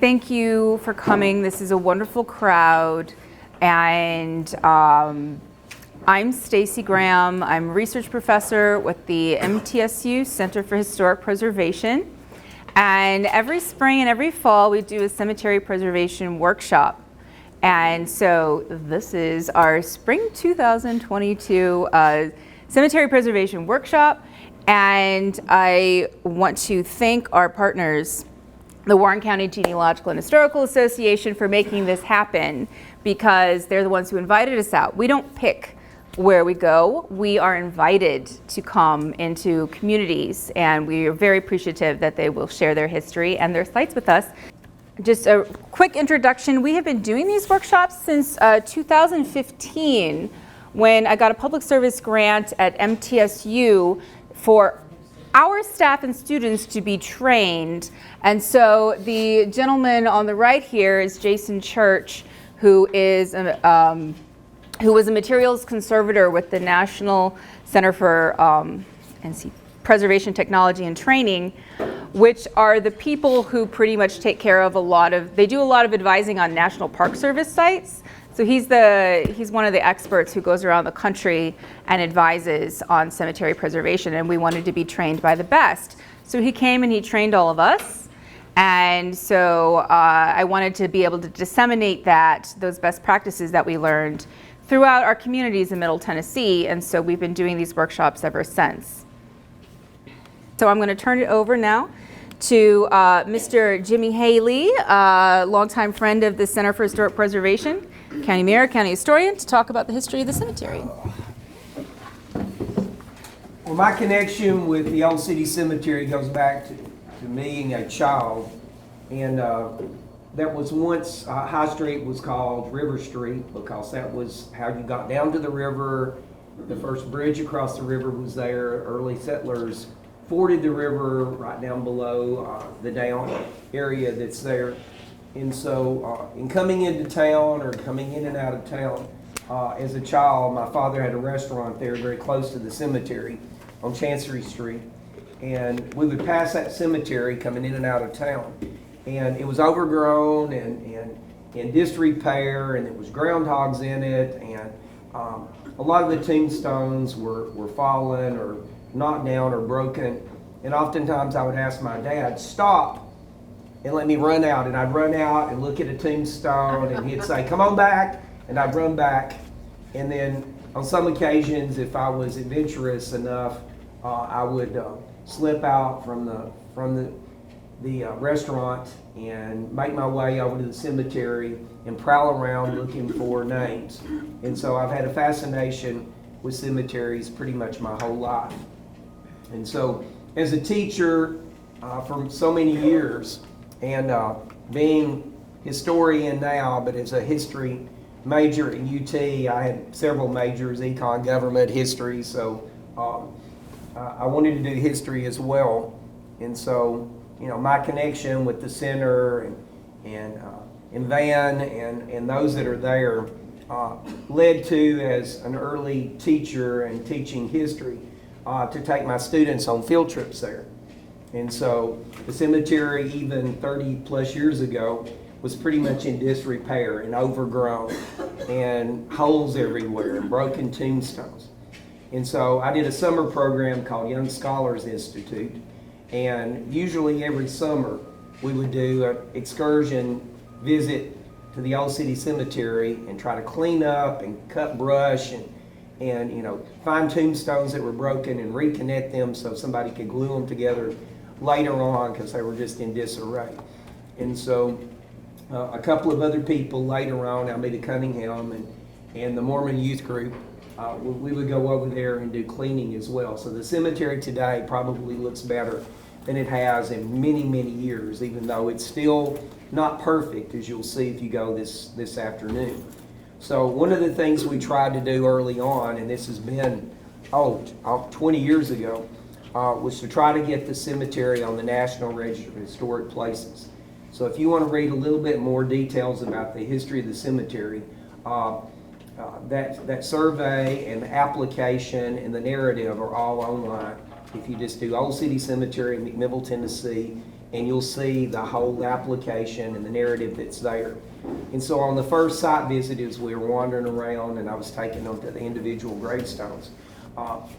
thank you for coming. This is a wonderful crowd. And I'm Stacy Graham. I'm a research professor with the MTSU Center for Historic Preservation. And every spring and every fall, we do a cemetery preservation workshop. And so this is our spring 2022 cemetery preservation workshop. And I want to thank our partners, the Warren County Genealogical and Historical Association, for making this happen, because they're the ones who invited us out. We don't pick where we go. We are invited to come into communities, and we are very appreciative that they will share their history and their sites with us. Just a quick introduction. We have been doing these workshops since 2015, when I got a public service grant at MTSU for our staff and students to be trained. And so the gentleman on the right here is Jason Church, who was a materials conservator with the National Center for Preservation Technology and Training, which are the people who pretty much take care of they do a lot of advising on National Park Service sites. So he's one of the experts who goes around the country and advises on cemetery preservation, and we wanted to be trained by the best. So he came and he trained all of us. And so I wanted to be able to disseminate those best practices that we learned throughout our communities in Middle Tennessee. And so we've been doing these workshops ever since. So I'm going to turn it over now to Mr. Jimmy Haley, a longtime friend of the Center for Historic Preservation, county mayor, county historian, to talk about the history of the cemetery. Well, my connection with the Old City Cemetery goes back to me being a child, and that was once High Street was called River Street, because that was how you got down to the river. The first bridge across the river was there. Early settlers forded the river right down below the down area that's there. And so in coming into town, or coming in and out of town, as a child, my father had a restaurant there very close to the cemetery on Chancery Street. And we would pass that cemetery coming in and out of town. And it was overgrown and in disrepair, and there was groundhogs in it. And a lot of the tombstones were fallen or knocked down or broken. And oftentimes I would ask my dad, stop and let me run out. And I'd run out and look at a tombstone, and he'd say, come on back. And I'd run back. And then on some occasions, if I was adventurous enough, I would slip out from the restaurant and make my way over to the cemetery and prowl around looking for names. And so I've had a fascination with cemeteries pretty much my whole life. And so as a teacher for so many years, and being historian now, but as a history major at UT, I had several majors, econ, government, history, so I wanted to do history as well. And so, my connection with the center and Van and those that are there led to, as an early teacher and teaching history, to take my students on field trips there. And so the cemetery, even 30 plus years ago, was pretty much in disrepair and overgrown, and holes everywhere and broken tombstones. And so I did a summer program called Young Scholars Institute, and usually every summer we would do an excursion visit to the Old City Cemetery and try to clean up and cut brush and find tombstones that were broken and reconnect them so somebody could glue them together later on, because they were just in disarray. And so a couple of other people later on, Almeida Cunningham and the Mormon youth group, we would go over there and do cleaning as well. So the cemetery today probably looks better than it has in many, many years, even though it's still not perfect, as you'll see if you go this afternoon. So one of the things we tried to do early on, and this has been 20 years ago, was to try to get the cemetery on the National Register of Historic Places. So if you want to read a little bit more details about the history of the cemetery, that survey and the application and the narrative are all online. If you just do Old City Cemetery, McMinnville, Tennessee, and you'll see the whole application and the narrative that's there. And so on the first site visit, as we were wandering around and I was taking them to the individual gravestones,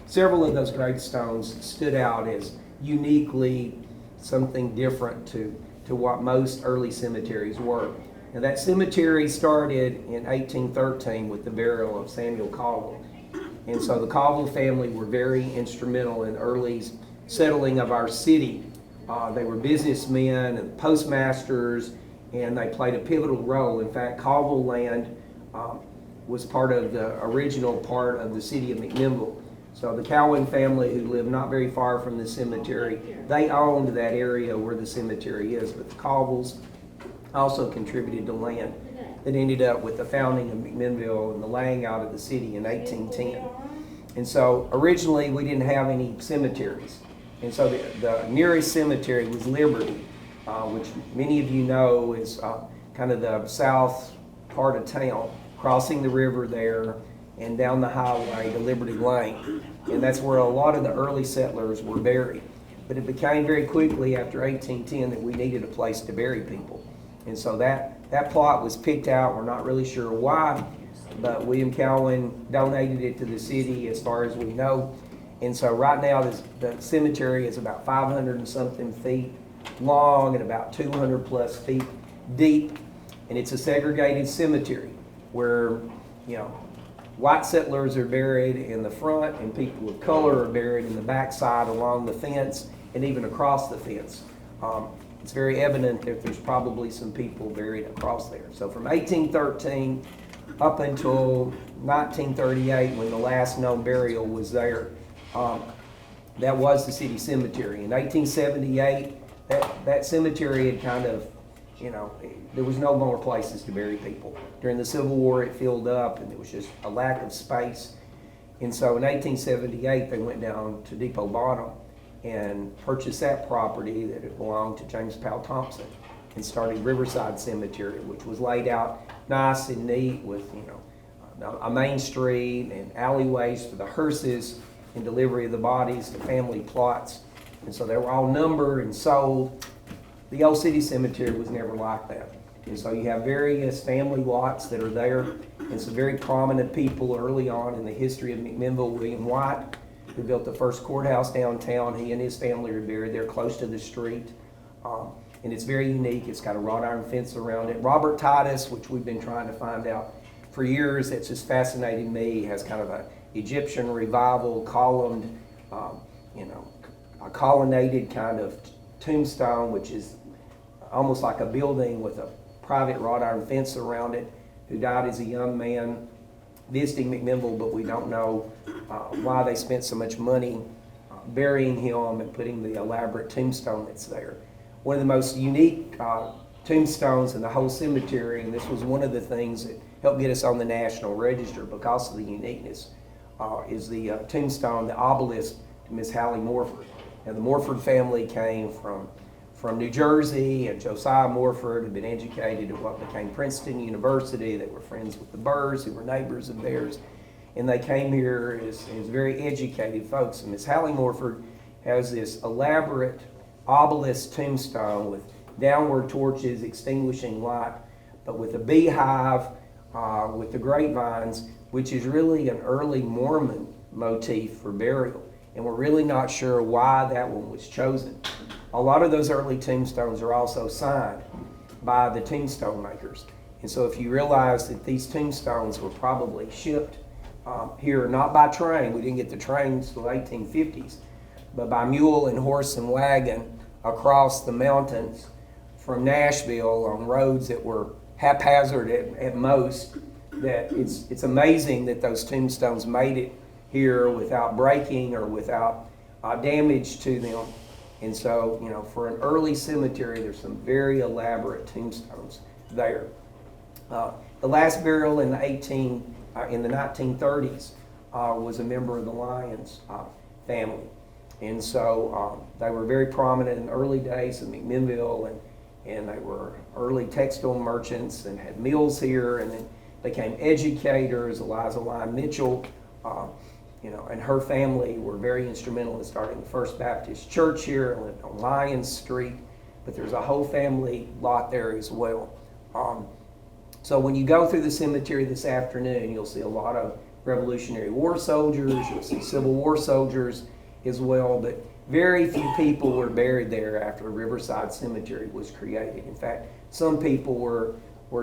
several of those gravestones stood out as uniquely something different to what most early cemeteries were. Now that cemetery started in 1813 with the burial of Samuel Caldwell. And so the Caldwell family were very instrumental in early settling of our city. They were businessmen and postmasters, and they played a pivotal role. In fact, Caldwell land was part of the original part of the city of McMinnville. So the Cowan family, who lived not very far from the cemetery, they owned that area where the cemetery is. But the Caldwells also contributed to land that ended up with the founding of McMinnville and the laying out of the city in 1810. And so originally we didn't have any cemeteries. And so the nearest cemetery was Liberty, which many of you know is kind of the south part of town, crossing the river there and down the highway to Liberty Lane. And that's where a lot of the early settlers were buried. But it became very quickly after 1810 that we needed a place to bury people. And so that plot was picked out. We're not really sure why, but William Cowan donated it to the city as far as we know. And so right now the cemetery is about 500 and something feet long and about 200 plus feet deep. And it's a segregated cemetery where, white settlers are buried in the front and people of color are buried in the backside along the fence and even across the fence. It's very evident that there's probably some people buried across there. So from 1813 up until 1938, when the last known burial was there, that was the city cemetery. In 1878, that cemetery had kind of, there was no more places to bury people. During the Civil War, it filled up and there was just a lack of space. And so in 1878, they went down to Depot Bottom and purchased that property that had belonged to James Powell Thompson and started Riverside Cemetery, which was laid out nice and neat with, a main street and alleyways for the hearses and delivery of the bodies to family plots. And so they were all numbered and sold. The old city cemetery was never like that. And so you have various family lots that are there and some very prominent people early on in the history of McMinnville. William White, who built the first courthouse downtown, he and his family are buried there close to the street. And it's very unique. It's got a wrought iron fence around it. Robert Titus, which we've been trying to find out for years, that's just fascinated me, has kind of a Egyptian revival columned, a colonnaded kind of tombstone, which is almost like a building with a private wrought iron fence around it, who died as a young man visiting McMinnville, but we don't know why they spent so much money burying him and putting the elaborate tombstone that's there. One of the most unique tombstones in the whole cemetery, and this was one of the things that helped get us on the National Register because of the uniqueness, is the tombstone, the obelisk to Miss Hallie Morford. And the Morford family came from New Jersey, and Josiah Morford had been educated at what became Princeton University. They were friends with the Burrs, who were neighbors of theirs. And they came here as very educated folks. And Miss Hallie Morford has this elaborate obelisk tombstone with downward torches extinguishing light, but with a beehive, with the grapevines, which is really an early Mormon motif for burial. And we're really not sure why that one was chosen. A lot of those early tombstones are also signed by the tombstone makers. And so if you realize that these tombstones were probably shipped here, not by train, we didn't get the trains till the 1850s, but by mule and horse and wagon across the mountains from Nashville on roads that were haphazard at most, that it's amazing that those tombstones made it here without breaking or without damage to them. And so, for an early cemetery, there's some very elaborate tombstones there. The last burial in the 1930s was a member of the Lyons family. And so they were very prominent in the early days of McMinnville, and they were early textile merchants and had mills here, and then became educators. Eliza Lyon Mitchell, and her family were very instrumental in starting the First Baptist Church here and lived on Lyons Street. but there's a whole family lot there as well. So when you go through the cemetery this afternoon, you'll see a lot of Revolutionary War soldiers, you'll see Civil War soldiers as well, but very few people were buried there after Riverside Cemetery was created. In fact, some people were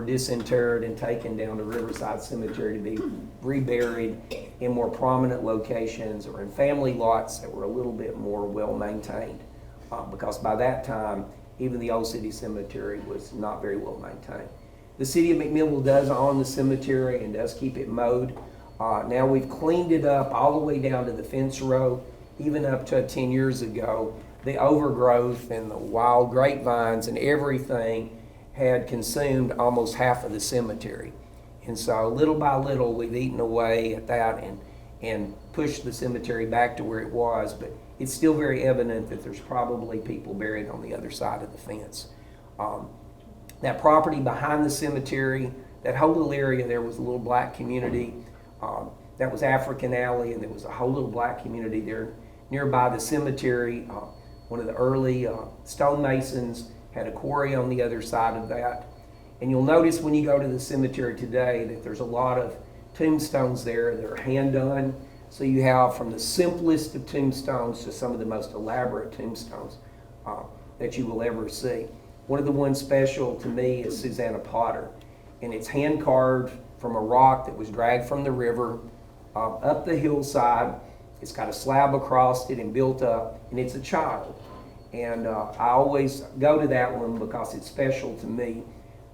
disinterred and taken down to Riverside Cemetery to be reburied in more prominent locations or in family lots that were a little bit more well maintained. Because by that time, even the old city cemetery was not very well maintained. The city of McMinnville does own the cemetery and does keep it mowed. Now we've cleaned it up all the way down to the fence row, even up to 10 years ago. The overgrowth and the wild grapevines and everything had consumed almost half of the cemetery. And so little by little, we've eaten away at that and pushed the cemetery back to where it was, but it's still very evident that there's probably people buried on the other side of the fence. That property behind the cemetery, that whole little area there was a little black community. That was African Alley, and there was a whole little black community there nearby the cemetery. One of the early stonemasons had a quarry on the other side of that. And you'll notice when you go to the cemetery today that there's a lot of tombstones there that are hand done. So you have from the simplest of tombstones to some of the most elaborate tombstones that you will ever see. One of the ones special to me is Susannah Potter, and it's hand carved from a rock that was dragged from the river up the hillside. It's got a slab across it and built up, and it's a child. And I always go to that one because it's special to me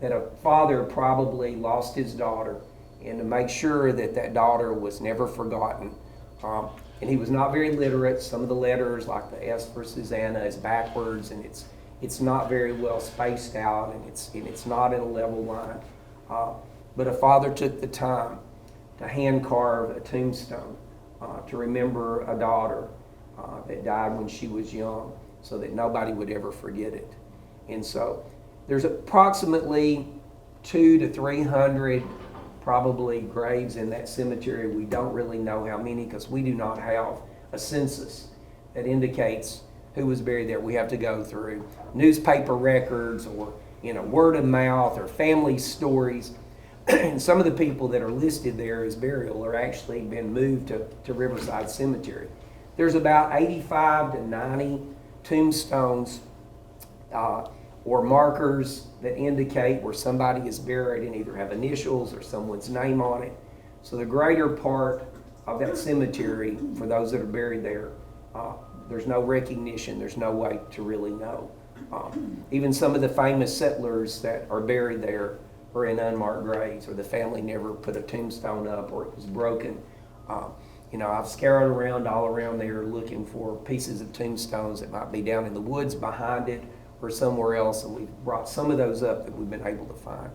that a father probably lost his daughter, and to make sure that that daughter was never forgotten. And he was not very literate. Some of the letters, like the S for Susannah, is backwards, and it's not very well spaced out, and it's not in a level line. But a father took the time to hand carve a tombstone to remember a daughter that died when she was young, so that nobody would ever forget it. And so there's approximately 200 to 300 probably graves in that cemetery. We don't really know how many because we do not have a census that indicates who was buried there. We have to go through newspaper records or word of mouth or family stories. And some of the people that are listed there as burial are actually been moved to Riverside Cemetery. There's about 85 to 90 tombstones or markers that indicate where somebody is buried and either have initials or someone's name on it. So the greater part of that cemetery, for those that are buried there, there's no recognition, there's no way to really know. Even some of the famous settlers that are buried there are in unmarked graves, or the family never put a tombstone up, or it was broken. I've scoured around all around there looking for pieces of tombstones that might be down in the woods behind it or somewhere else, and we've brought some of those up that we've been able to find.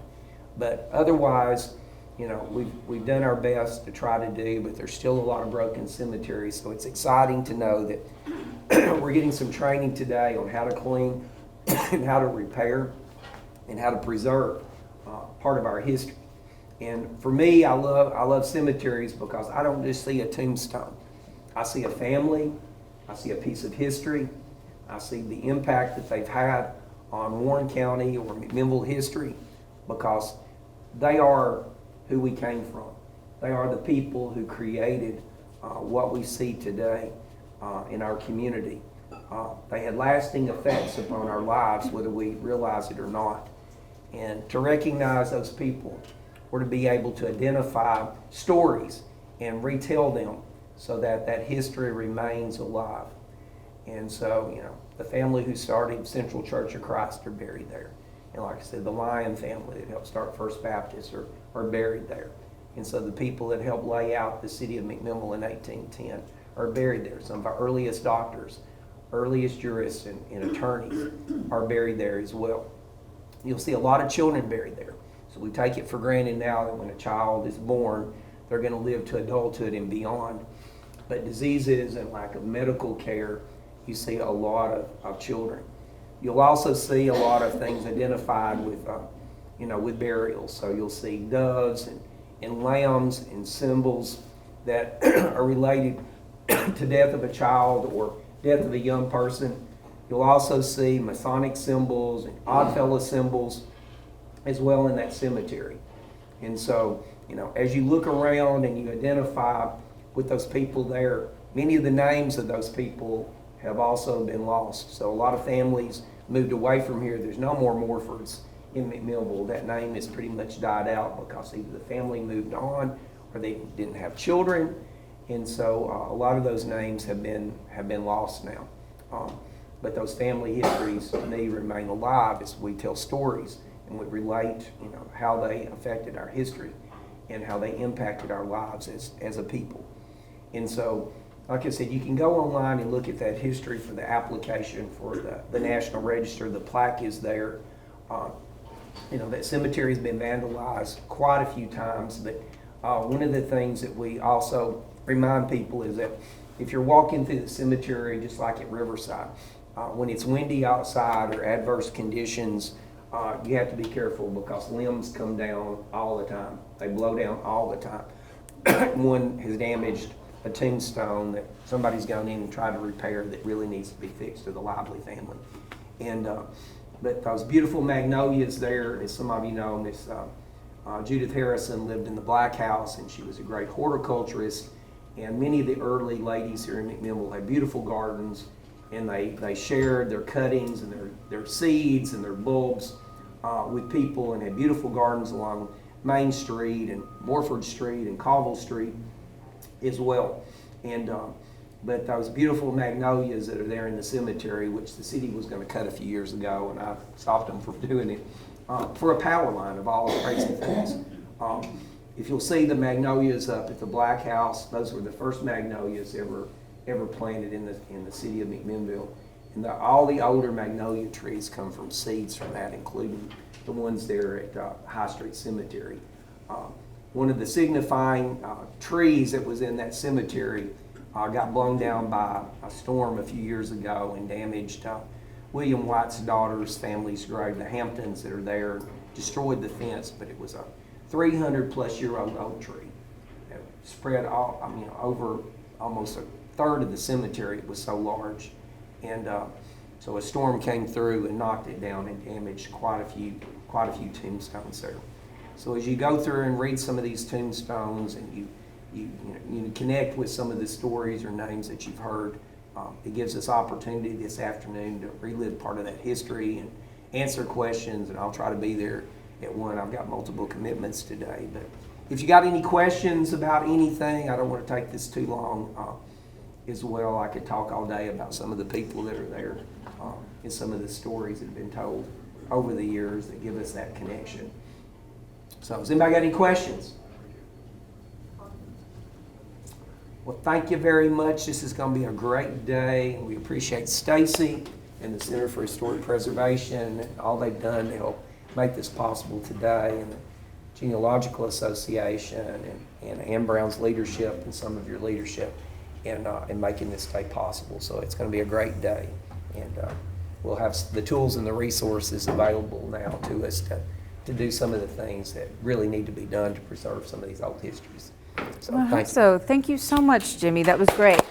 But otherwise, we've done our best to try to do, but there's still a lot of broken cemeteries, so it's exciting to know that we're getting some training today on how to clean and how to repair and how to preserve part of our history. And for me, I love cemeteries because I don't just see a tombstone. I see a family, I see a piece of history, I see the impact that they've had on Warren County or McMinnville history, because they are who we came from. They are the people who created what we see today in our community. They had lasting effects upon our lives, whether we realize it or not. And to recognize those people, or to be able to identify stories and retell them so that that history remains alive. And so, the family who started Central Church of Christ are buried there. And like I said, the Lyon family that helped start First Baptist are buried there. And so the people that helped lay out the city of McMinnville in 1810 are buried there. Some of our earliest doctors, earliest jurists and attorneys are buried there as well. You'll see a lot of children buried there. So we take it for granted now that when a child is born, they're going to live to adulthood and beyond. But diseases and lack of medical care, you see a lot of children. You'll also see a lot of things identified with, with burials. So you'll see doves and lambs and symbols that are related to death of a child or death of a young person. You'll also see Masonic symbols and Oddfellow symbols as well in that cemetery. And so, as you look around and you identify with those people there, many of the names of those people have also been lost. So a lot of families moved away from here. There's no more Morfords in McMillville. That name has pretty much died out because either the family moved on or they didn't have children. And so a lot of those names have been lost now. But those family histories, to me, remain alive as we tell stories and we relate, how they affected our history and how they impacted our lives as a people. And so, like I said, you can go online and look at that history for the application for the National Register. The plaque is there. That cemetery has been vandalized quite a few times, but one of the things that we also remind people is that if you're walking through the cemetery, just like at Riverside, when it's windy outside or adverse conditions, you have to be careful because limbs come down all the time. They blow down all the time. One has damaged a tombstone that somebody's gone in and tried to repair that really needs to be fixed to the Lively family. And but those beautiful magnolias there, as some of you know, Miss Judith Harrison lived in the Black House, and she was a great horticulturist. And many of the early ladies here in McMillville had beautiful gardens, and they shared their cuttings and their seeds and their bulbs with people, and had beautiful gardens along Main Street and Morford Street and Colville Street as well. And but those beautiful magnolias that are there in the cemetery, which the city was going to cut a few years ago, and I stopped them from doing it, for a power line of all crazy things. If you'll see the magnolias up at the Black House, those were the first magnolias ever planted in the city of McMinnville. And all the older magnolia trees come from seeds from that, including the ones there at High Street Cemetery. One of the signifying trees that was in that cemetery got blown down by a storm a few years ago and damaged William White's daughter's family's grave, the Hamptons that are there, destroyed the fence, but it was a 300-plus-year-old oak tree that spread over almost a third of the cemetery. It was so large. And so a storm came through and knocked it down and damaged quite a few tombstones there. So as you go through and read some of these tombstones and you connect with some of the stories or names that you've heard, it gives us opportunity this afternoon to relive part of that history and answer questions, and I'll try to be there at 1. I've got multiple commitments today, but if you got any questions about anything, I don't want to take this too long as well. I could talk all day about some of the people that are there and some of the stories that have been told over the years that give us that connection. So has anybody got any questions? Well, thank you very much. This is going to be a great day. We appreciate Stacy and the Center for Historic Preservation and all they've done to help make this possible today, and the Genealogical Association and Ann Brown's leadership and some of your leadership in making this day possible. So it's going to be a great day, and we'll have the tools and the resources available now to us to do some of the things that really need to be done to preserve some of these old histories. So, I hope so. Thank you so much, Jimmy. That was great.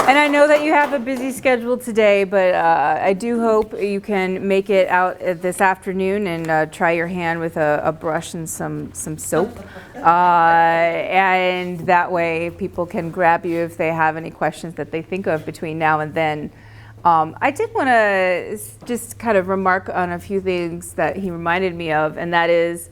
And I know that you have a busy schedule today, but I do hope you can make it out this afternoon and try your hand with a brush and some soap. And that way people can grab you if they have any questions that they think of between now and then. I did want to just kind of remark on a few things that he reminded me of, and that is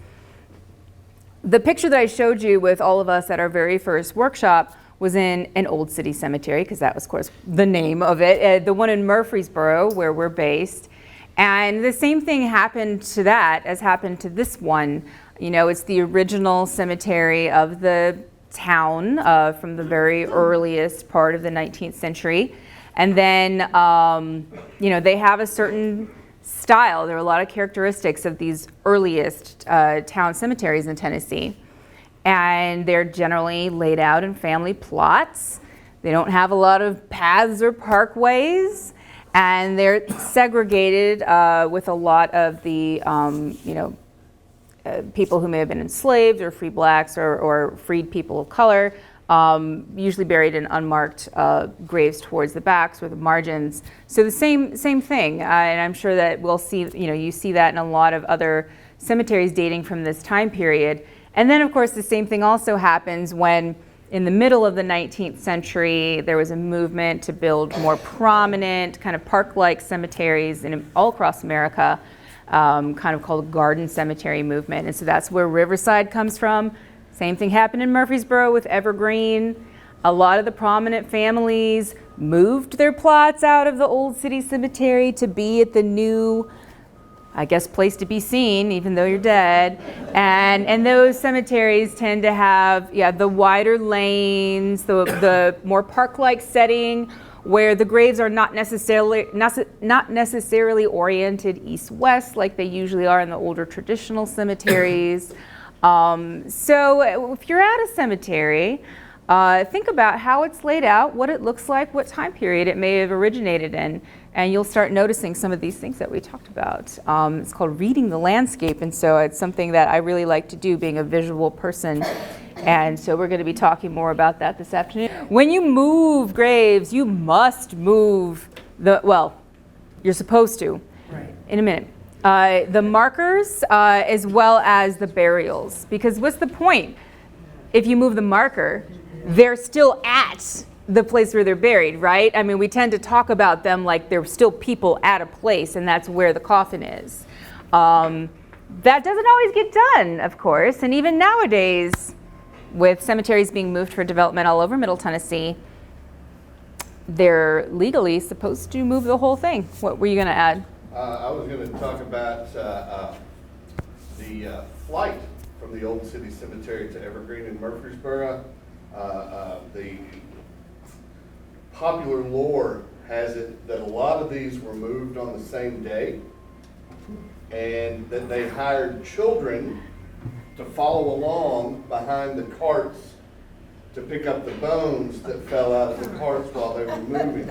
the picture that I showed you with all of us at our very first workshop was in an old city cemetery, because that was, of course, the name of it, the one in Murfreesboro, where we're based. And the same thing happened to that as happened to this one. It's the original cemetery of the town from the very earliest part of the 19th century. And then, they have a certain style. There are a lot of characteristics of these earliest town cemeteries in Tennessee. And they're generally laid out in family plots. They don't have a lot of paths or parkways. And they're segregated with a lot of the, people who may have been enslaved or free blacks or freed people of color usually buried in unmarked graves towards the backs or the margins. So the same thing, and I'm sure that we'll see, you see that in a lot of other cemeteries dating from this time period. And then of course the same thing also happens when in the middle of the 19th century there was a movement to build more prominent kind of park-like cemeteries all across America, kind of called the Garden Cemetery movement. And so that's where Riverside comes from. Same thing happened in Murfreesboro with Evergreen. A lot of the prominent families moved their plots out of the old city cemetery to be at the new, I guess, place to be seen, even though you're dead. And those cemeteries tend to have, the wider lanes, the more park-like setting, where the graves are not necessarily oriented east-west like they usually are in the older traditional cemeteries. So if you're at a cemetery, think about how it's laid out, what it looks like, what time period it may have originated in, and you'll start noticing some of these things that we talked about. It's called reading the landscape, and so it's something that I really like to do, being a visual person. And so we're going to be talking more about that this afternoon. When you move graves, you must move you're supposed to. Right. In a minute. The markers as well as the burials, because what's the point? If you move the marker, they're still at the place where they're buried, right? I mean, we tend to talk about them like they're still people at a place, and that's where the coffin is. That doesn't always get done, of course, and even nowadays, with cemeteries being moved for development all over Middle Tennessee, they're legally supposed to move the whole thing. What were you going to add? I was going to talk about the flight from the Old City Cemetery to Evergreen in Murfreesboro. The popular lore has it that a lot of these were moved on the same day, and that they hired children to follow along behind the carts to pick up the bones that fell out of the carts while they were moving.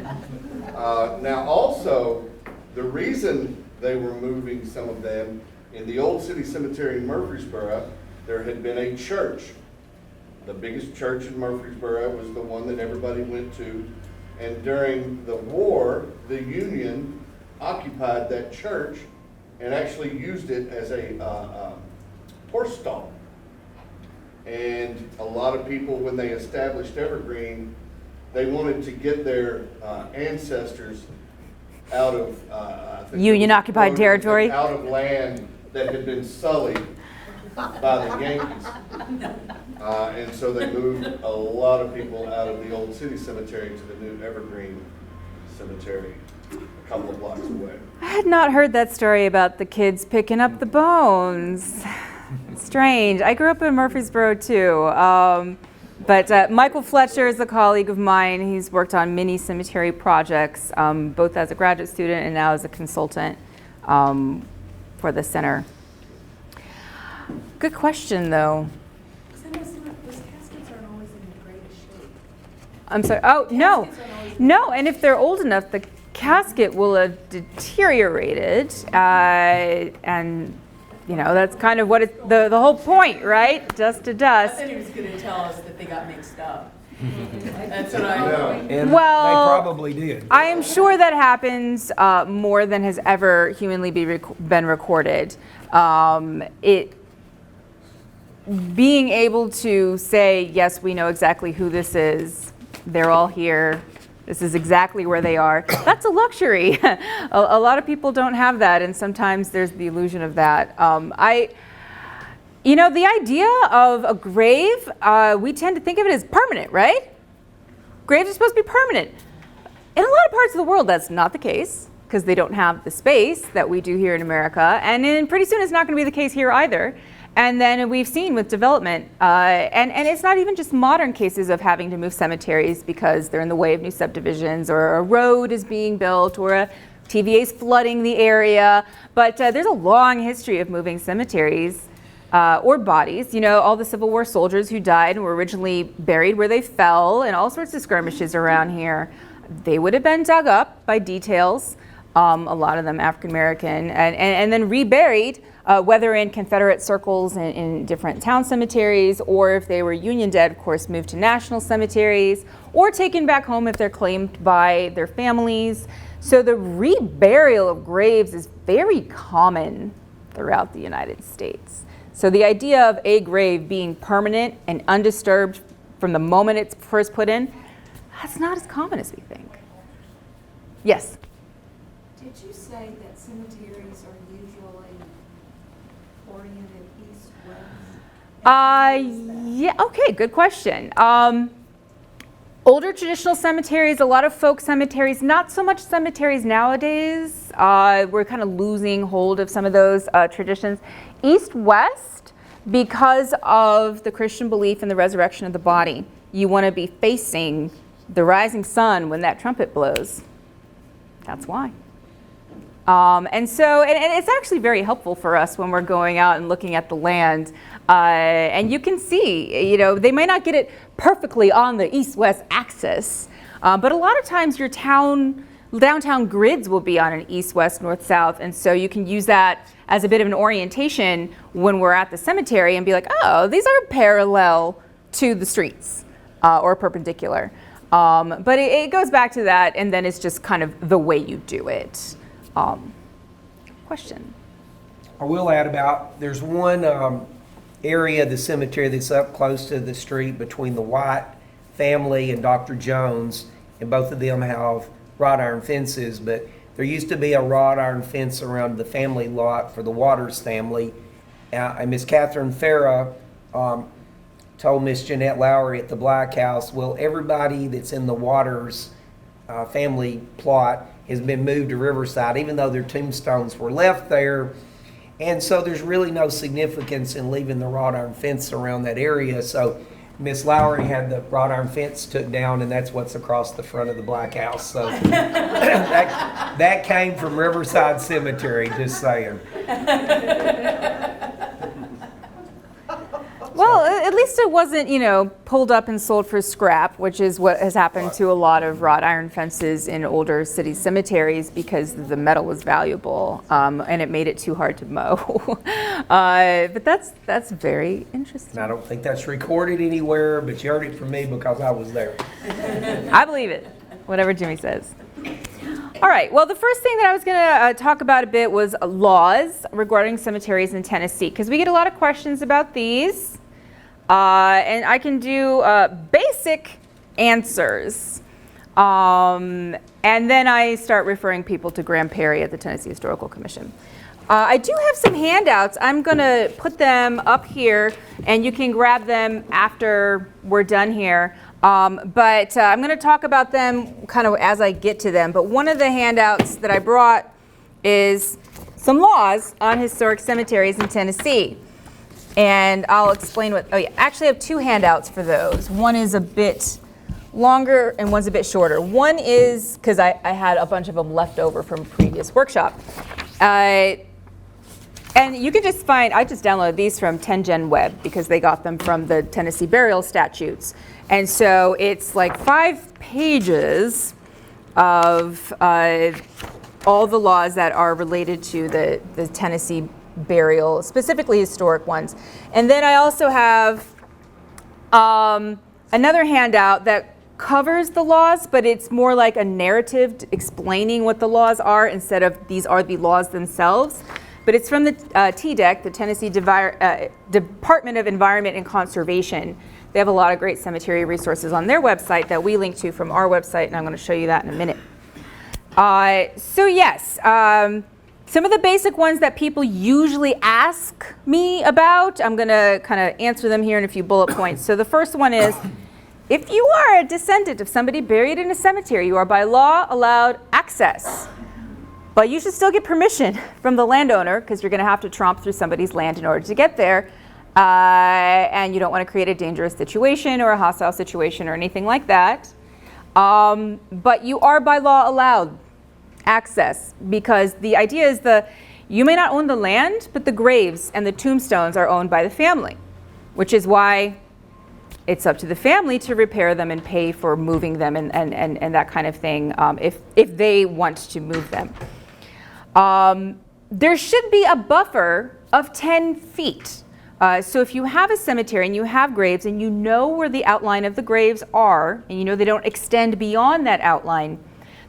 Now also, the reason they were moving some of them, in the Old City Cemetery in Murfreesboro, there had been a church. The biggest church in Murfreesboro was the one that everybody went to. And during the war, the Union occupied that church and actually used it as a horse stall. And a lot of people, when they established Evergreen, they wanted to get their ancestors out of Union-occupied territory? Out of land that had been sullied by the Yankees. And so they moved a lot of people out of the Old City Cemetery to the new Evergreen Cemetery a couple of blocks away. I had not heard that story about the kids picking up the bones. Strange. I grew up in Murfreesboro too. But Michael Fletcher is a colleague of mine. He's worked on many cemetery projects, both as a graduate student and now as a consultant for the center. Good question, though. Those caskets aren't always in the greatest shape. I'm sorry. Oh, no. No, and if they're old enough, the casket will have deteriorated. And, that's kind of what the whole point, right? Dust to I dust. thought he was going to tell us that they got mixed up. That's what And Well, they probably did. I am sure that happens more than has ever humanly been recorded. Being able to say, yes, we know exactly who this is, they're all here, this is exactly where they are, that's a luxury. A lot of people don't have that, and sometimes there's the illusion of that. The idea of a grave, we tend to think of it as permanent, right? Graves are supposed to be permanent. In a lot of parts of the world, that's not the case, because they don't have the space that we do here in America, and then pretty soon it's not going to be the case here either. And then we've seen with development, and it's not even just modern cases of having to move cemeteries because they're in the way of new subdivisions, or a road is being built, or a TVA is flooding the area. But there's a long history of moving cemeteries or bodies. All the Civil War soldiers who died and were originally buried where they fell, and all sorts of skirmishes around here. They would have been dug up by details a lot of them African American, and then reburied, whether in Confederate circles in different town cemeteries, or if they were Union dead, of course, moved to national cemeteries, or taken back home if they're claimed by their families. So the reburial of graves is very common throughout the United States. So the idea of a grave being permanent and undisturbed from the moment it's first put in, that's not as common as we think. Yes? Did you say that cemeteries are usually oriented east-west? Yeah, okay, good question. Older traditional cemeteries, a lot of folk cemeteries, not so much cemeteries nowadays. We're kind of losing hold of some of those traditions. East-west, because of the Christian belief in the resurrection of the body. You want to be facing the rising sun when that trumpet blows. That's why. And it's actually very helpful for us when we're going out and looking at the land. And you can see, they may not get it perfectly on the east-west axis, but a lot of times your downtown grids will be on an east-west, north-south, and so you can use that as a bit of an orientation when we're at the cemetery and be like, oh, these are parallel to the streets or perpendicular. But it goes back to that, and then it's just kind of the way you do it. Question? I will add there's one area of the cemetery that's up close to the street between the White family and Dr. Jones, and both of them have wrought iron fences, but there used to be a wrought iron fence around the family lot for the Waters family. And Miss Catherine Farah told Miss Jeanette Lowry at the Black House, well, everybody that's in the Waters family plot has been moved to Riverside, even though their tombstones were left there. And so there's really no significance in leaving the wrought iron fence around that area. So Miss Lowry had the wrought iron fence took down, and that's what's across the front of the Black House. So that came from Riverside Cemetery, just saying. Well, at least it wasn't, pulled up and sold for scrap, which is what has happened to a lot of wrought iron fences in older city cemeteries because the metal was valuable, and it made it too hard to mow. But that's very interesting. And I don't think that's recorded anywhere, but you heard it from me because I was there. I believe it, whatever Jimmy says. All right, well, the first thing that I was going to talk about a bit was laws regarding cemeteries in Tennessee, because we get a lot of questions about these. And I can do basic answers. And then I start referring people to Graham Perry at the Tennessee Historical Commission. I do have some handouts. I'm going to put them up here, and you can grab them after we're done here. But I'm going to talk about them kind of as I get to them. But one of the handouts that I brought is some laws on historic cemeteries in Tennessee. And I'll explain actually I have two handouts for those. One is a bit longer and one's a bit shorter. One is, because I had a bunch of them left over from a previous workshop. And you can just I just downloaded these from 10gen Web because they got them from the Tennessee burial statutes. And so it's like 5 pages of all the laws that are related to the Tennessee burial, specifically historic ones. And then I also have another handout that covers the laws, but it's more like a narrative explaining what the laws are instead of these are the laws themselves. But it's from the TDEC, the Tennessee Department of Environment and Conservation. They have a lot of great cemetery resources on their website that we link to from our website, and I'm going to show you that in a minute. So yes, some of the basic ones that people usually ask me about, I'm going to kind of answer them here in a few bullet points. So the first one is, if you are a descendant of somebody buried in a cemetery, you are by law allowed access. But you should still get permission from the landowner because you're going to have to tromp through somebody's land in order to get there. And you don't want to create a dangerous situation or a hostile situation or anything like that. But you are by law allowed access because the idea is you may not own the land, but the graves and the tombstones are owned by the family, which is why it's up to the family to repair them and pay for moving them and that kind of thing if they want to move them. There should be a buffer of 10 feet. So if you have a cemetery and you have graves and you know where the outline of the graves are, and you know they don't extend beyond that outline,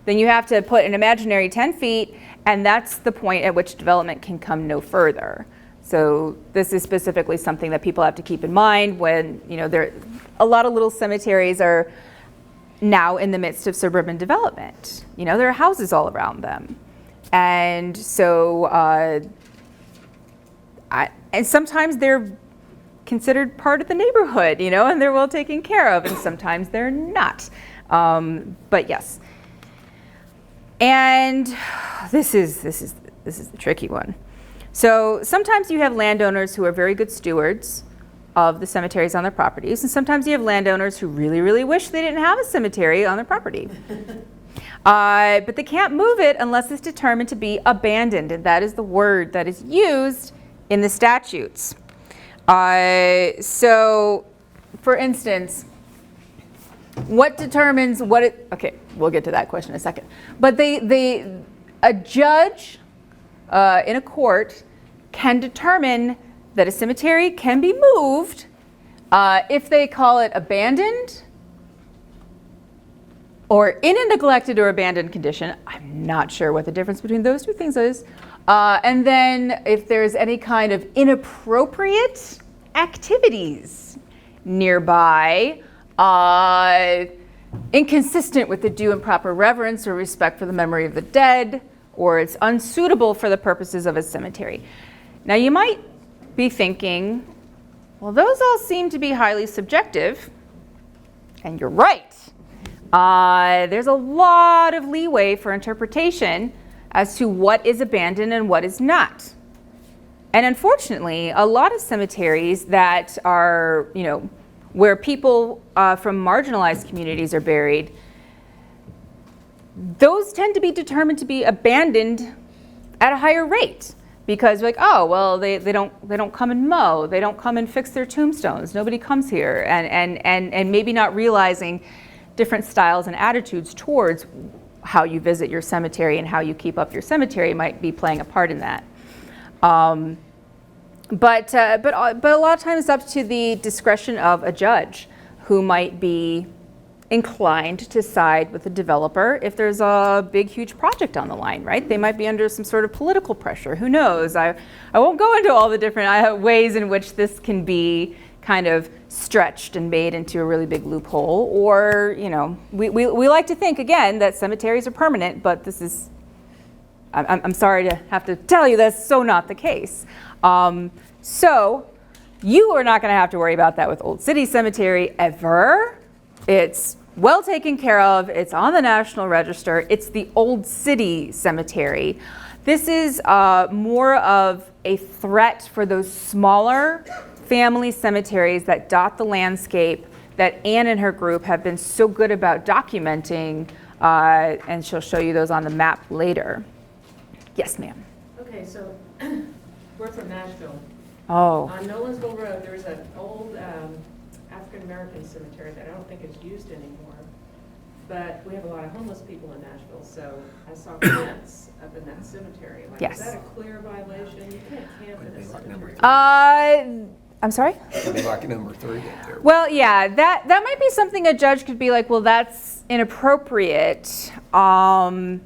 then you have to put an imaginary 10 feet, and that's the point at which development can come no further. So this is specifically something that people have to keep in mind when, a lot of little cemeteries are now in the midst of suburban development. There are houses all around them. And so, and sometimes they're considered part of the neighborhood, and they're well taken care of, and sometimes they're not. But yes. And this is the tricky one. So sometimes you have landowners who are very good stewards of the cemeteries on their properties, and sometimes you have landowners who really, really wish they didn't have a cemetery on their property. But they can't move it unless it's determined to be abandoned, and that is the word that is used in the statutes. So, for instance, what determines what it, okay, we'll get to that question in a second. But a judge in a court can determine that a cemetery can be moved if they call it abandoned or in a neglected or abandoned condition. I'm not sure what the difference between those two things is. And then if there's any kind of inappropriate activities nearby, inconsistent with the due and proper reverence or respect for the memory of the dead, or it's unsuitable for the purposes of a cemetery. Now you might be thinking, well, those all seem to be highly subjective, and you're right. There's a lot of leeway for interpretation as to what is abandoned and what is not. And unfortunately, a lot of cemeteries that are, where people from marginalized communities are buried, those tend to be determined to be abandoned at a higher rate. Because they don't come and mow, they don't come and fix their tombstones, nobody comes here, and maybe not realizing different styles and attitudes towards how you visit your cemetery and how you keep up your cemetery might be playing a part in that. But a lot of times it's up to the discretion of a judge who might be inclined to side with the developer if there's a big, huge project on the line, right? They might be under some sort of political pressure. Who knows? I won't go into all the different ways in which this can be kind of stretched and made into a really big loophole. Or, we like to think, again, that cemeteries are permanent, but this is, I'm sorry to have to tell you, that's so not the case. So you are not going to have to worry about that with Old City Cemetery ever. It's well taken care of. It's on the National Register. It's the Old City Cemetery. This is more of a threat for those smaller family cemeteries that dot the landscape that Anne and her group have been so good about documenting, and she'll show you those on the map later. Yes, ma'am. Okay, so we're from Nashville. Oh. On Nolensville Road, there's an old African-American cemetery that I don't think is used anymore. But we have a lot of homeless people in Nashville, so I saw plants up in that cemetery. Yes. Is that a clear violation? You can't camp in a cemetery. I'm sorry? It'd be like number 3 up there. Well, yeah, that might be something a judge could be like, well, that's inappropriate. But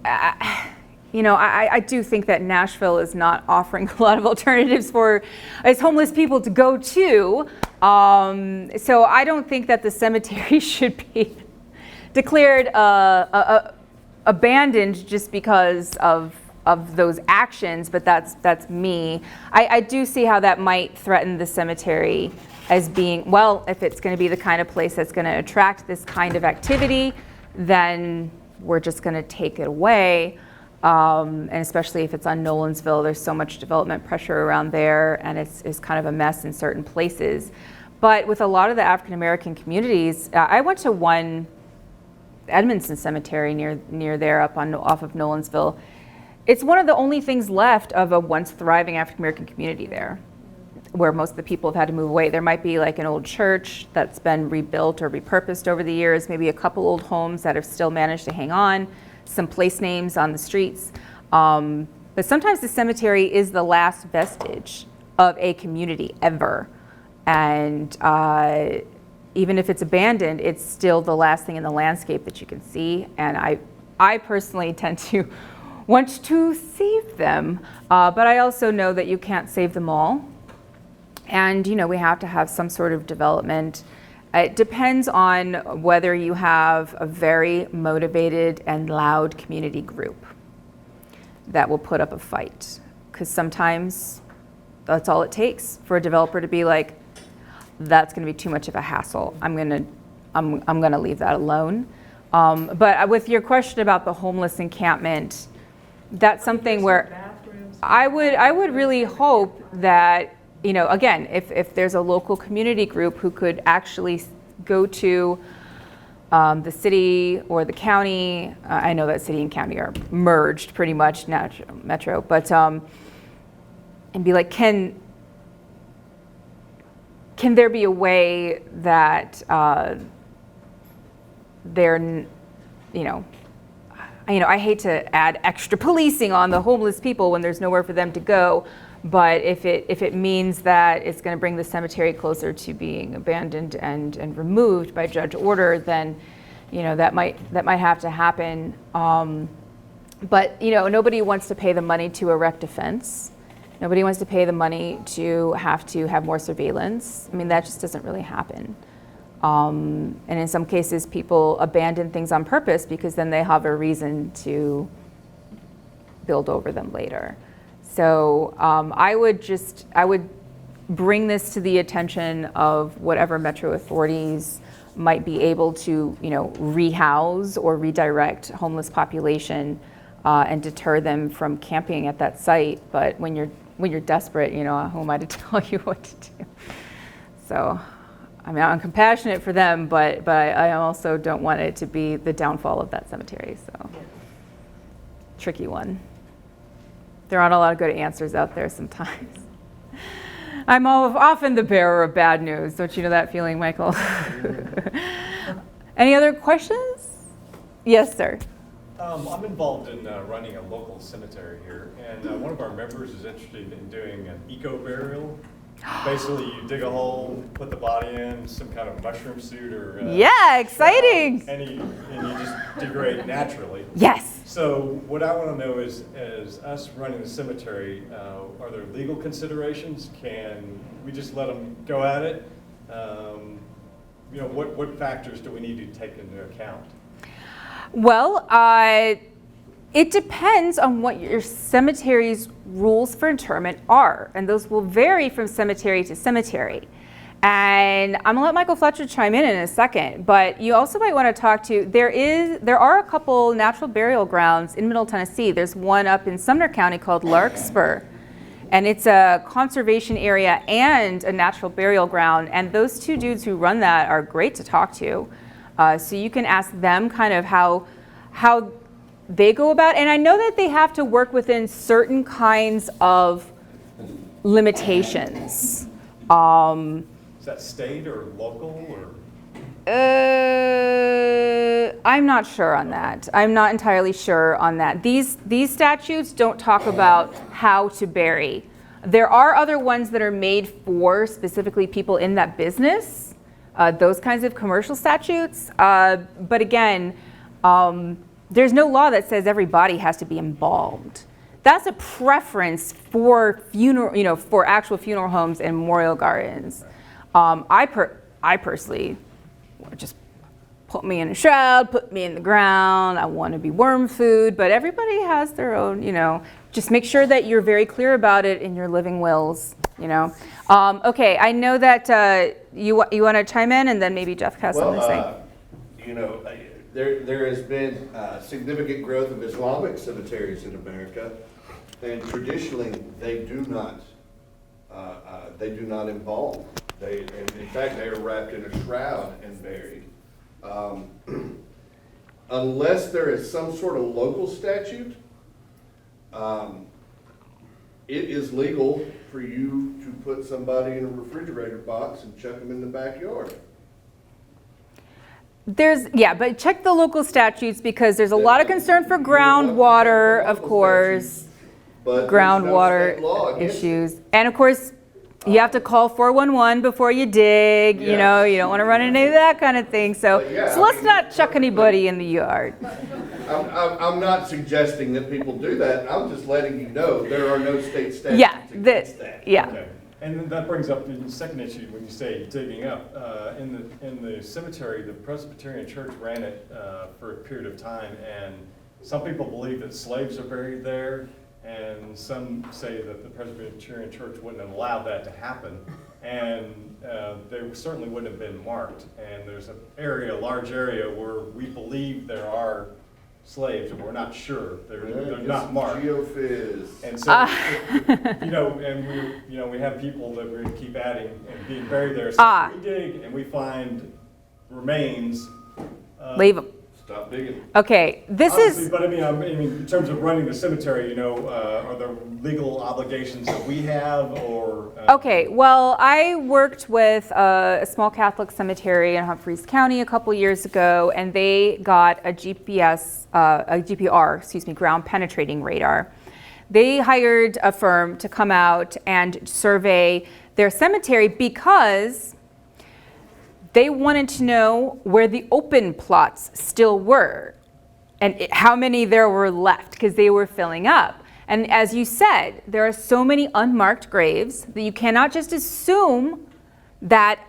I do think that Nashville is not offering a lot of alternatives for its homeless people to go to. So I don't think that the cemetery should be declared abandoned just because of those actions, but that's me. I do see how that might threaten the cemetery as being, well, if it's going to be the kind of place that's going to attract this kind of activity, then we're just going to take it away. And especially if it's on Nolensville, there's so much development pressure around there, and it's kind of a mess in certain places. But with a lot of the African American communities, I went to one Edmondson Cemetery near there off of Nolensville. It's one of the only things left of a once thriving African American community there, where most of the people have had to move away. There might be like an old church that's been rebuilt or repurposed over the years, maybe a couple old homes that have still managed to hang on. some place names on the streets. But sometimes the cemetery is the last vestige of a community ever. And even if it's abandoned, it's still the last thing in the landscape that you can see. And I personally tend to want to save them, but I also know that you can't save them all. And we have to have some sort of development. It depends on whether you have a very motivated and loud community group that will put up a fight. Because sometimes that's all it takes for a developer to be like, that's going to be too much of a hassle. I'm gonna leave that alone. But with your question about the homeless encampment, that's something where Bathrooms. I would really hope that, again, if there's a local community group who could actually go to the city or the county. I know that city and county are merged pretty much, metro, but and be like, can there be a way that they're, I hate to add extra policing on the homeless people when there's nowhere for them to go, but if it means that it's going to bring the cemetery closer to being abandoned and removed by judge order, then that might have to happen. But nobody wants to pay the money to erect a fence. Nobody wants to pay the money to have more surveillance. I mean, that just doesn't really happen. And in some cases, people abandon things on purpose because then they have a reason to build over them later. So I would bring this to the attention of whatever metro authorities might be able to, rehouse or redirect homeless population and deter them from camping at that site. But when you're desperate, who am I to tell you what to do? So, I'm compassionate for them, but I also don't want it to be the downfall of that cemetery. So, tricky one. There aren't a lot of good answers out there sometimes. I'm often the bearer of bad news. Don't you know that feeling, Michael? Any other questions? Yes, sir. I'm involved in running a local cemetery here, and one of our members is interested in doing an eco-burial. Basically, you dig a hole, put the body in, some kind of mushroom suit or yeah, exciting. And you just degrade naturally. Yes. So what I want to know is, as us running the cemetery, are there legal considerations? Can we just let them go at it? What factors do we need to take into account? Well, it depends on what your cemetery's rules for interment are, and those will vary from cemetery to cemetery. And I'm gonna let Michael Fletcher chime in a second, but you also might want to talk to, there are a couple natural burial grounds in Middle Tennessee. There's one up in Sumner County called Larkspur, and it's a conservation area and a natural burial ground, and those two dudes who run that are great to talk to. So you can ask them kind of how they go about, and I know that they have to work within certain kinds of limitations. Is that state or local or? I'm not sure on that. I'm not entirely sure on that. These statutes don't talk about how to bury. There are other ones that are made for specifically people in that business, those kinds of commercial statutes. But again, there's no law that says every body has to be embalmed. That's a preference for for actual funeral homes and memorial gardens. I personally just put me in a shroud, put me in the ground. I want to be worm food, but everybody has their own. Just make sure that you're very clear about it in your living wills. Okay, I know that you want to chime in, and then maybe Jeff has something to say. There has been significant growth of Islamic cemeteries in America, and traditionally they do not embalm. In fact, they are wrapped in a shroud and buried. Unless there is some sort of local statute, it is legal for you to put somebody in a refrigerator box and chuck them in the backyard. but check the local statutes because there's a lot of concern for groundwater, of course, But there's no groundwater state law against it. issues. And of course, you have to call 411 before you dig, you know, you don't want to run into any of that kind of thing. So, But yeah, so I let's mean, not chuck anybody in the yard. I'm not suggesting that people do that. I'm just letting you know there are no state statutes Yeah, against that. yeah. Okay. And then that brings up the second issue when you say digging up. In the cemetery, the Presbyterian Church ran it for a period of time, and some people believe that slaves are buried there, and some say that the Presbyterian Church wouldn't have allowed that to happen, and they certainly wouldn't have been marked. And there's a large area where we believe there are slaves, and we're not sure. They're not marked. Geophys. And so, and we have people that we're gonna keep adding and being buried there. So we dig and we find remains. Leave them. Stop digging. Okay, this Honestly, is, but I mean, in terms of running the cemetery, are there legal obligations that we have, or? okay, well, I worked with a small Catholic cemetery in Humphreys County a couple years ago, and they got a GPR, ground penetrating radar. They hired a firm to come out and survey their cemetery because they wanted to know where the open plots still were and how many there were left because they were filling up. And as you said, there are so many unmarked graves that you cannot just assume that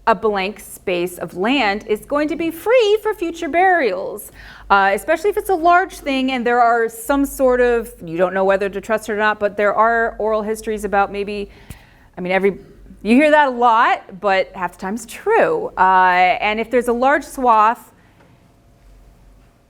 a blank space of land is going to be free for future burials, especially if it's a large thing and there are some sort of, you don't know whether to trust it or not, but there are oral histories about maybe, you hear that a lot, but half the time it's true. And if there's a large swath,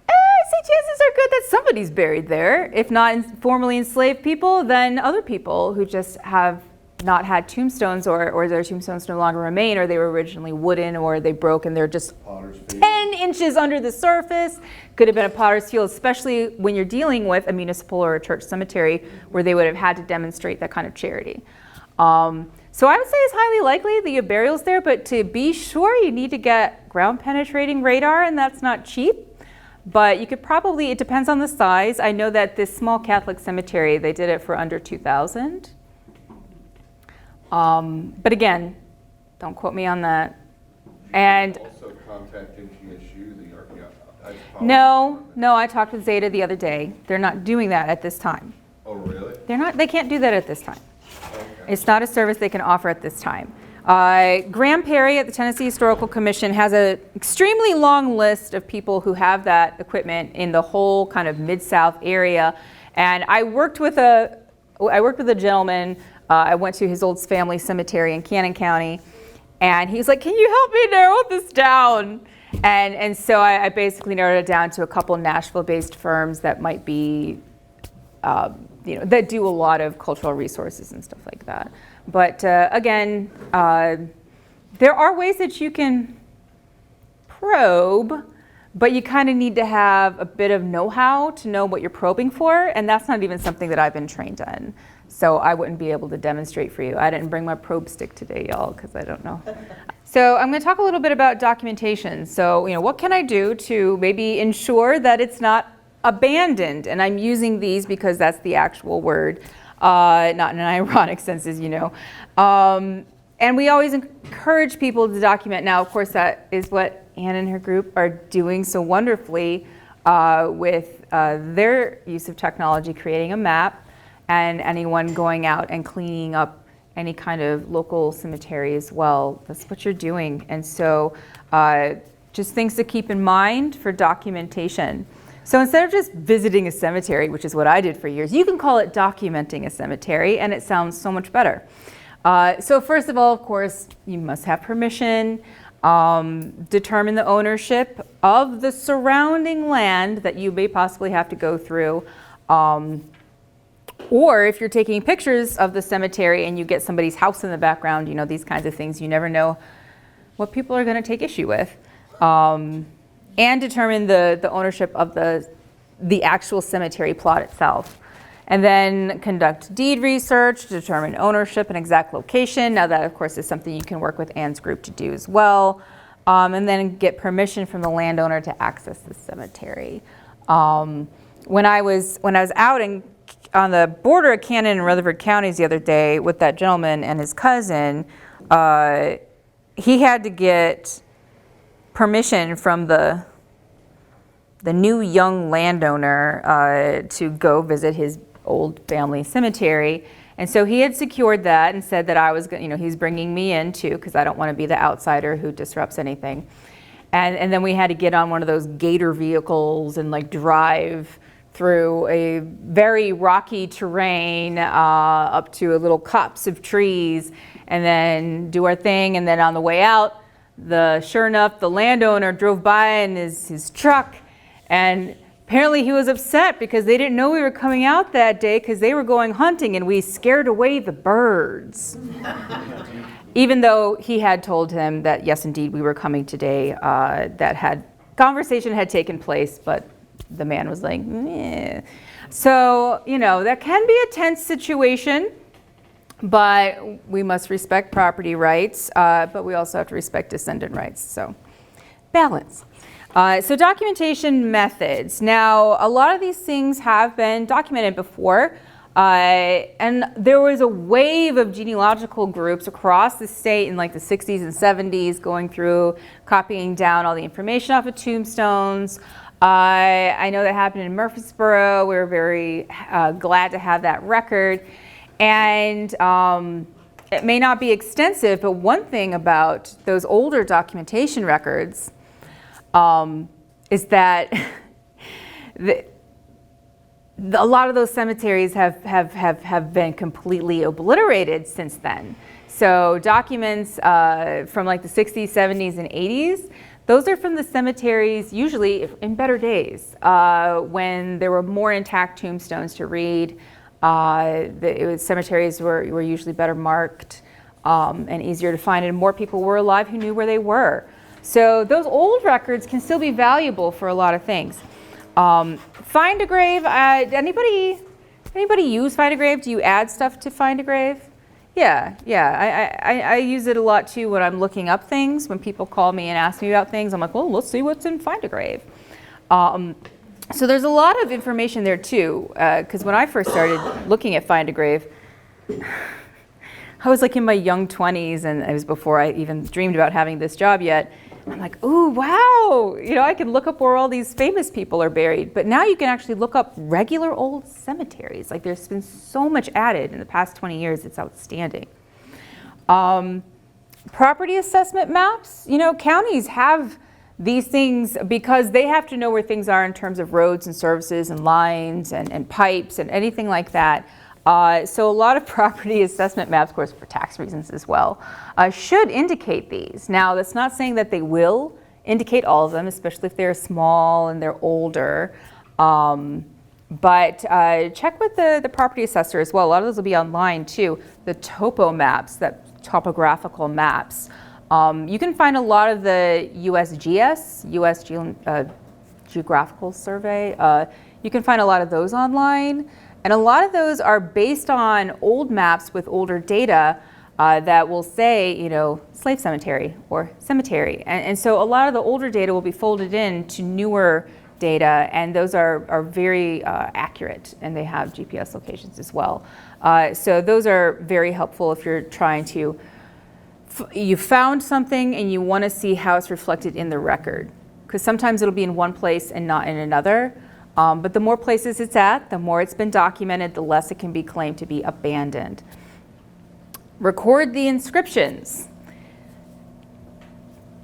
I'd say chances are good that somebody's buried there. If not formerly enslaved people, then other people who just have not had tombstones or their tombstones no longer remain, or they were originally wooden, or they broke and they're just Potter's field. 10 inches under the surface. Could have been a potter's field, especially when you're dealing with a municipal or a church cemetery where they would have had to demonstrate that kind of charity. So I would say it's highly likely that you have burials there, but to be sure, you need to get ground penetrating radar, and that's not cheap. But you could probably, it depends on the size. I know that this small Catholic cemetery, they did it for under $2,000. But again, don't quote me on that. And Also contact NTSU, the archaeologist. no, I talked with Zeta the other day. They're not doing that at this time. Oh, really? They can't do that at this time. Okay. It's not a service they can offer at this time. Graham Perry at the Tennessee Historical Commission has an extremely long list of people who have that equipment in the whole kind of Mid-South area. And I worked with a gentleman. I went to his old family cemetery in Cannon County, and he's like, "Can you help me narrow this down?" And so I basically narrowed it down to a couple Nashville-based firms that might be, that do a lot of cultural resources and stuff like that. But again, there are ways that you can probe, but you kind of need to have a bit of know-how to know what you're probing for, and that's not even something that I've been trained in. So I wouldn't be able to demonstrate for you. I didn't bring my probe stick today, y'all, because I don't know. So I'm going to talk a little bit about documentation. So, what can I do to maybe ensure that it's not abandoned? And I'm using these because that's the actual word, not in an ironic sense, as you know. And we always encourage people to document. Now, of course, that is what Anne and her group are doing so wonderfully with their use of technology, creating a map, and anyone going out and cleaning up any kind of local cemetery as well. That's what you're doing. And so just things to keep in mind for documentation. So instead of just visiting a cemetery, which is what I did for years, you can call it documenting a cemetery, and it sounds so much better. So first of all, of course, you must have permission. Determine the ownership of the surrounding land that you may possibly have to go through. Or if you're taking pictures of the cemetery and you get somebody's house in the background, these kinds of things, you never know what people are going to take issue with. And determine the ownership of the actual cemetery plot itself. And then conduct deed research, determine ownership and exact location. Now that, of course, is something you can work with Anne's group to do as well. and then get permission from the landowner to access the cemetery. When I was out on the border of Cannon and Rutherford counties the other day with that gentleman and his cousin, he had to get permission from the new young landowner to go visit his old family cemetery. And so he had secured that and said that I was, he's bringing me in too, because I don't want to be the outsider who disrupts anything. And then we had to get on one of those gator vehicles and like drive through a very rocky terrain up to a little copse of trees and then do our thing. And then on the way out, sure enough, the landowner drove by in his truck, and apparently he was upset because they didn't know we were coming out that day because they were going hunting and we scared away the birds. Even though he had told him that, yes, indeed, we were coming today, conversation had taken place, but the man was like, meh. So, that can be a tense situation, but we must respect property rights, but we also have to respect descendant rights, so balance. So documentation methods. Now, a lot of these things have been documented before, and there was a wave of genealogical groups across the state in like the 60s and 70s going through, copying down all the information off of tombstones. I know that happened in Murfreesboro. We were very glad to have that record. And it may not be extensive, but one thing about those older documentation records is that a lot of those cemeteries have been completely obliterated since then. So documents from like the 60s, 70s, and 80s, those are from the cemeteries usually in better days when there were more intact tombstones to read. Cemeteries were usually better marked and easier to find, and more people were alive who knew where they were. So those old records can still be valuable for a lot of things. Find a grave. Anybody use Find a Grave? Do you add stuff to Find a Grave? Yeah. I use it a lot too when I'm looking up things. When people call me and ask me about things, I'm like, well, let's see what's in Find a Grave. So there's a lot of information there too, because when I first started looking at Find a Grave, I was like in my young 20s, and it was before I even dreamed about having this job yet. And I'm like, ooh, wow, I can look up where all these famous people are buried. But now you can actually look up regular old cemeteries. Like there's been so much added in the past 20 years, it's outstanding. Property assessment maps, counties have these things because they have to know where things are in terms of roads and services and lines and pipes and anything like that. So a lot of property assessment maps, of course, for tax reasons as well, should indicate these. Now, that's not saying that they will indicate all of them, especially if they're small and they're older. But check with the property assessor as well. A lot of those will be online too. The Topo Maps, that topographical maps. You can find a lot of the USGS, U.S. Geographical Survey. You can find a lot of those online. And a lot of those are based on old maps with older data that will say, slave cemetery or cemetery. And so a lot of the older data will be folded into newer data, and those are very accurate, and they have GPS locations as well. So those are very helpful if you're trying to, you found something and you want to see how it's reflected in the record. Because sometimes it'll be in one place and not in another. But the more places it's at, the more it's been documented, the less it can be claimed to be abandoned. Record the inscriptions.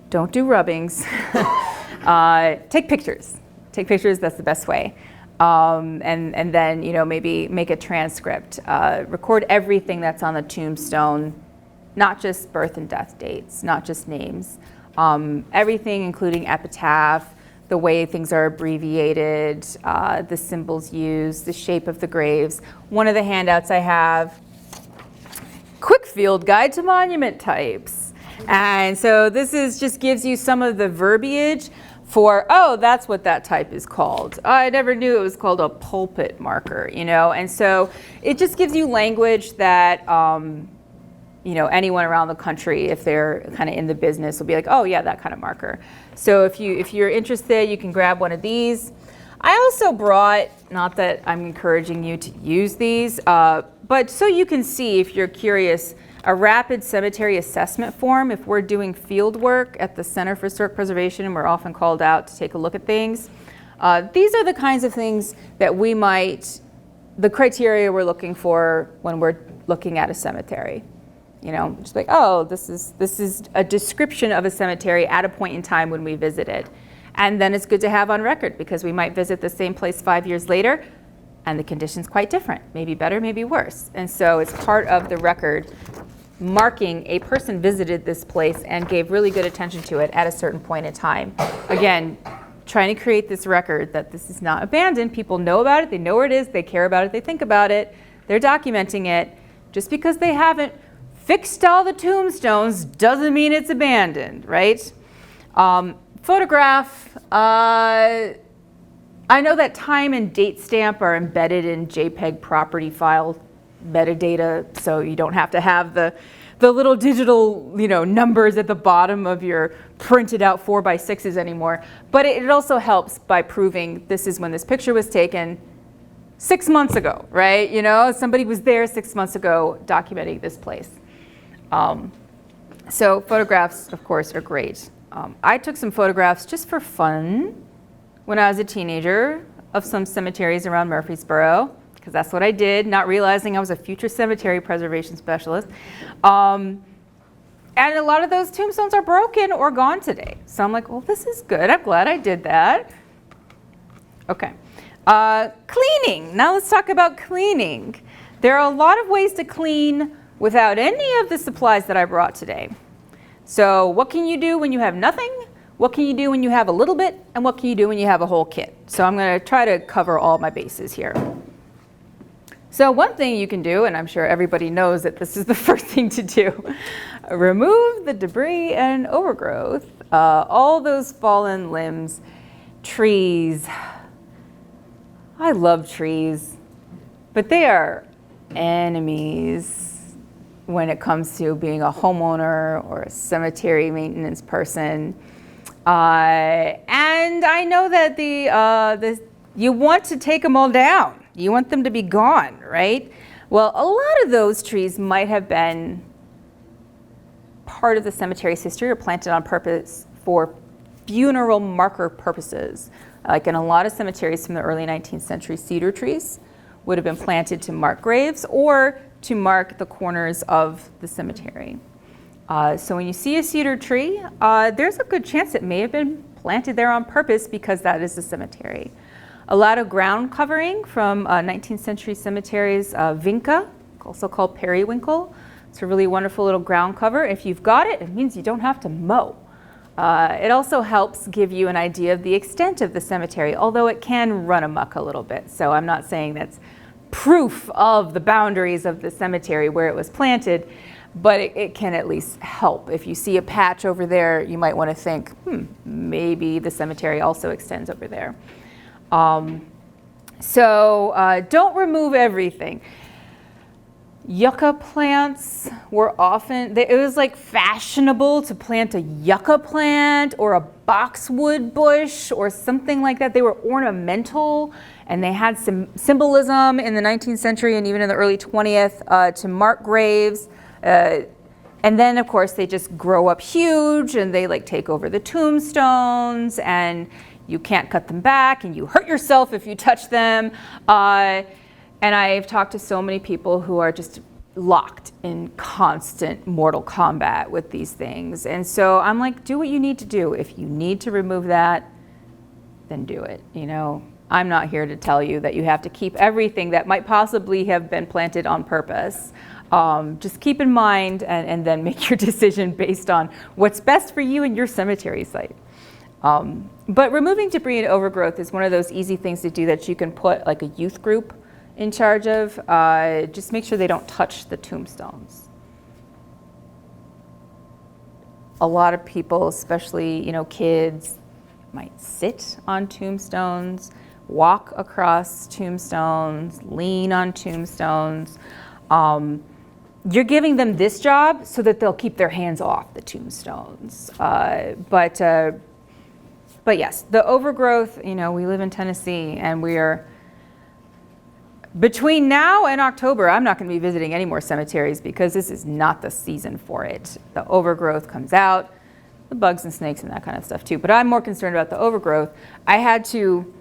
Don't do rubbings. Take pictures. Take pictures, that's the best way. And then, maybe make a transcript. Record everything that's on the tombstone, not just birth and death dates, not just names. Everything, including epitaph, the way things are abbreviated, the symbols used, the shape of the graves. One of the handouts I have, Quick Field Guide to Monument Types. And so this just gives you some of the verbiage for, oh, that's what that type is called. I never knew it was called a pulpit marker, And so it just gives you language that anyone around the country, if they're kind of in the business, will be like, oh yeah, that kind of marker. So if you're interested, you can grab one of these. I also brought, not that I'm encouraging you to use these, but so you can see, if you're curious, a rapid cemetery assessment form. If we're doing field work at the Center for Historic Preservation and we're often called out to take a look at things, these are the kinds of things that the criteria we're looking for when we're looking at a cemetery. Just like, oh, this is a description of a cemetery at a point in time when we visited. And then it's good to have on record, because we might visit the same place 5 years later and the condition's quite different, maybe better, maybe worse. And so it's part of the record marking a person visited this place and gave really good attention to it at a certain point in time. Again, trying to create this record that this is not abandoned. People know about it, they know where it is, they care about it, they think about it, they're documenting it. Just because they haven't fixed all the tombstones doesn't mean it's abandoned, right? Photograph, I know that time and date stamp are embedded in JPEG property file metadata, so you don't have to have the little digital numbers at the bottom of your printed out 4x6s anymore. But it also helps by proving this is when this picture was taken 6 months ago, right? Somebody was there 6 months ago documenting this place. So photographs, of course, are great. I took some photographs just for fun when I was a teenager of some cemeteries around Murfreesboro, because that's what I did, not realizing I was a future cemetery preservation specialist. And a lot of those tombstones are broken or gone today. So I'm like, well, this is good. I'm glad I did that. Okay. Cleaning. Now let's talk about cleaning. There are a lot of ways to clean without any of the supplies that I brought today. So what can you do when you have nothing? What can you do when you have a little bit? And what can you do when you have a whole kit? So I'm going to try to cover all my bases here. So one thing you can do, and I'm sure everybody knows that this is the first thing to do, remove the debris and overgrowth, all those fallen limbs, trees. I love trees, but they are enemies when it comes to being a homeowner or a cemetery maintenance person. And I know that you want to take them all down. You want them to be gone, right? Well, a lot of those trees might have been part of the cemetery's history or planted on purpose for funeral marker purposes. Like in a lot of cemeteries from the early 19th century, cedar trees would have been planted to mark graves or to mark the corners of the cemetery. So when you see a cedar tree, there's a good chance it may have been planted there on purpose because that is the cemetery. A lot of ground covering from 19th century cemeteries, vinca, also called periwinkle. It's a really wonderful little ground cover. If you've got it, it means you don't have to mow. It also helps give you an idea of the extent of the cemetery, although it can run amok a little bit. So I'm not saying that's proof of the boundaries of the cemetery where it was planted, but it can at least help. If you see a patch over there, you might want to think, maybe the cemetery also extends over there. So don't remove everything. Yucca plants were often, it was like fashionable to plant a yucca plant or a boxwood bush or something like that. They were ornamental and they had some symbolism in the 19th century and even in the early 20th to mark graves. And then of course they just grow up huge and they like take over the tombstones and you can't cut them back and you hurt yourself if you touch them. And I've talked to so many people who are just locked in constant mortal combat with these things. And so I'm like, do what you need to do. If you need to remove that, then do it. I'm not here to tell you that you have to keep everything that might possibly have been planted on purpose. Just keep in mind and then make your decision based on what's best for you and your cemetery site. But removing debris and overgrowth is one of those easy things to do that you can put like a youth group in charge of. Just make sure they don't touch the tombstones. A lot of people, especially kids, might sit on tombstones, walk across tombstones, lean on tombstones. you're giving them this job so that they'll keep their hands off the tombstones. But yes, the overgrowth, we live in Tennessee, and we are, between now and October, I'm not going to be visiting any more cemeteries because this is not the season for it. The overgrowth comes out, the bugs and snakes and that kind of stuff too. But I'm more concerned about the overgrowth. I had to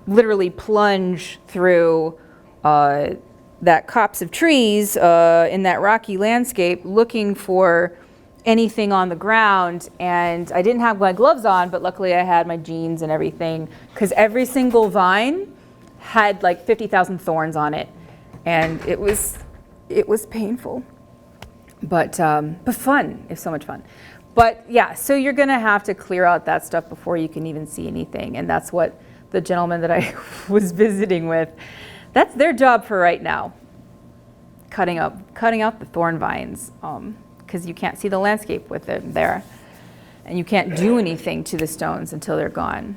literally plunge through that copse of trees in that rocky landscape looking for anything on the ground, and I didn't have my gloves on, but luckily I had my jeans and everything, because every single vine had like 50,000 thorns on it, and it was painful, but fun. It's so much fun. But yeah, so you're gonna have to clear out that stuff before you can even see anything, and that's what the gentleman that I was visiting with, that's their job for right now, cutting out the thorn vines, because you can't see the landscape with them there, and you can't do anything to the stones until they're gone.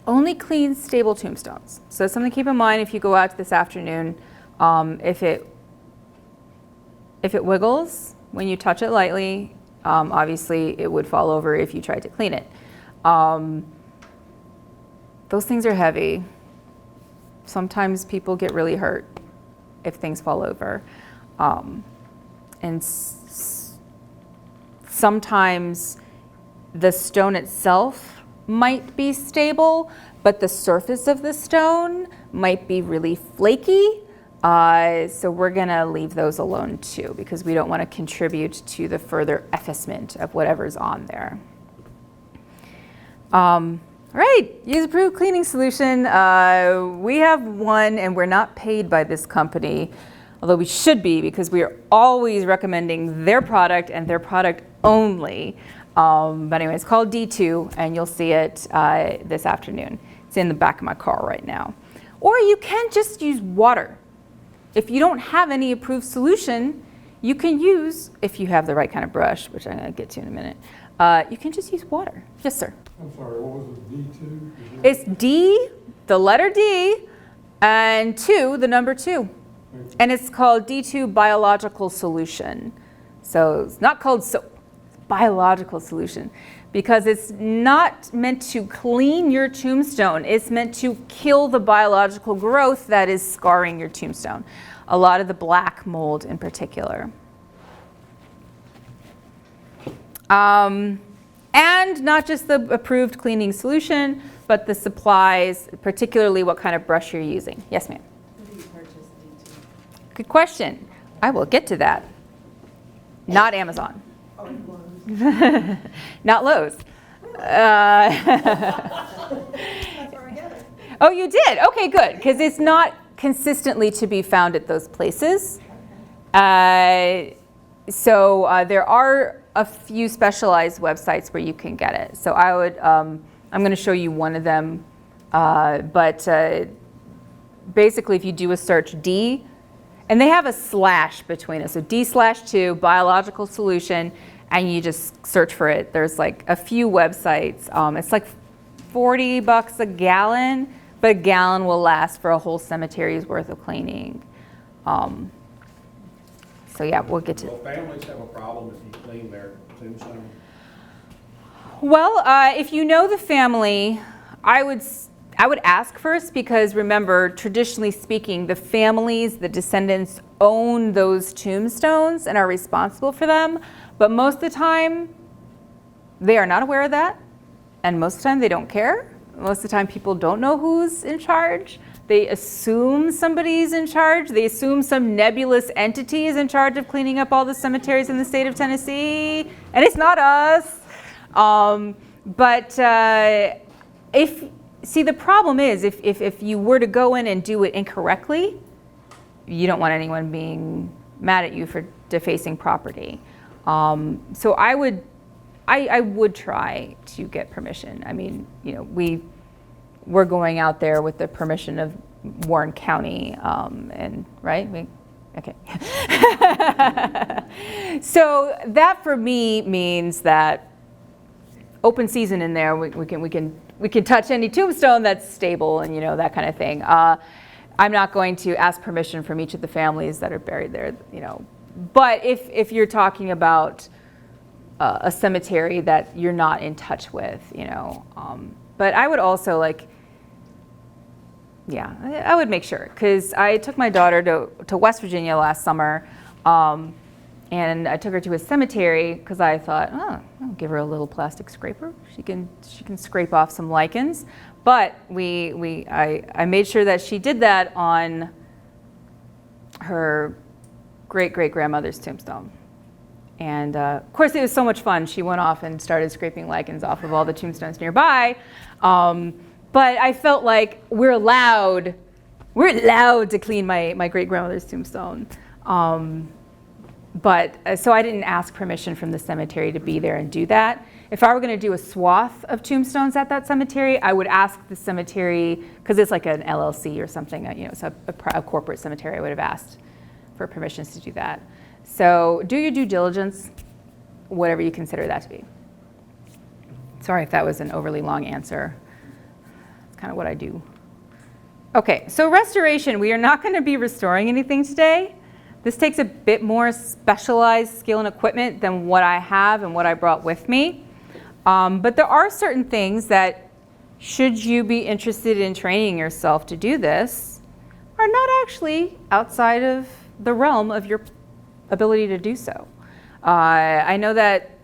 Only clean, stable tombstones. So that's something to keep in mind if you go out this afternoon. If it wiggles when you touch it lightly, obviously it would fall over if you tried to clean it. Those things are heavy. Sometimes people get really hurt if things fall over. And sometimes the stone itself might be stable, but the surface of the stone might be really flaky. So we're gonna leave those alone too, because we don't want to contribute to the further effacement of whatever's on there. All right, use approved cleaning solution. We have one, and we're not paid by this company, although we should be, because we are always recommending their product and their product only. But anyway, it's called D2, and you'll see it this afternoon. It's in the back of my car right now. Or you can just use water. If you don't have any approved solution, you can use, if you have the right kind of brush, which I'm going to get to in a minute, you can just use water. Yes, sir. I'm sorry, what was it, D2? It's D, the letter D, and 2, the number 2. And it's called D2 Biological Solution. So it's not called soap. Biological solution, because it's not meant to clean your tombstone. It's meant to kill the biological growth that is scarring your tombstone. A lot of the black mold in particular. And not just the approved cleaning solution, but the supplies, particularly what kind of brush you're using. Yes, ma'am. Where do you purchase D2? Good question. I will get to that. Not Amazon. Not Lowe's. Oh, you did? Okay, good, because it's not consistently to be found at those places. So there are a few specialized websites where you can get it. So I would, I'm going to show you one of them, but basically if you do a search D, and they have a slash between it, so D/2, biological solution, and you just search for it. There's like a few websites. It's like $40 a gallon, but a gallon will last for a whole cemetery's worth of cleaning. So yeah, we'll get to. Will families have a problem if you clean their tombstone? Well, if you know the family, I would ask first, because remember, traditionally speaking, the families, the descendants own those tombstones and are responsible for them. But most of the time, they are not aware of that. And most of the time, they don't care. Most of the time, people don't know who's in charge. They assume somebody's in charge. They assume some nebulous entity is in charge of cleaning up all the cemeteries in the state of Tennessee. And it's not us. See, the problem is if you were to go in and do it incorrectly, you don't want anyone being mad at you for defacing property. So I would try to get permission. I mean, we're going out there with the permission of Warren County, and right? Okay. So that for me means that open season in there. We can touch any tombstone that's stable and that kind of thing. I'm not going to ask permission from each of the families that are buried there. But if you're talking about a cemetery that you're not in touch with, but I would also I would make sure, because I took my daughter to West Virginia last summer, and I took her to a cemetery because I thought, I'll give her a little plastic scraper. She can scrape off some lichens. But I made sure that she did that on her great-great-grandmother's tombstone. And of course, it was so much fun. She went off and started scraping lichens off of all the tombstones nearby. But I felt like we're allowed to clean my great-grandmother's tombstone. So I didn't ask permission from the cemetery to be there and do that. If I were going to do a swath of tombstones at that cemetery, I would ask the cemetery, because it's like an LLC or something, it's a corporate cemetery, I would have asked for permissions to do that. So do your due diligence, whatever you consider that to be. Sorry if that was an overly long answer. It's kind of what I do. Okay, so restoration, we are not going to be restoring anything today. This takes a bit more specialized skill and equipment than what I have and what I brought with me. But there are certain things that, should you be interested in training yourself to do this, are not actually outside of the realm of your ability to do so. I know that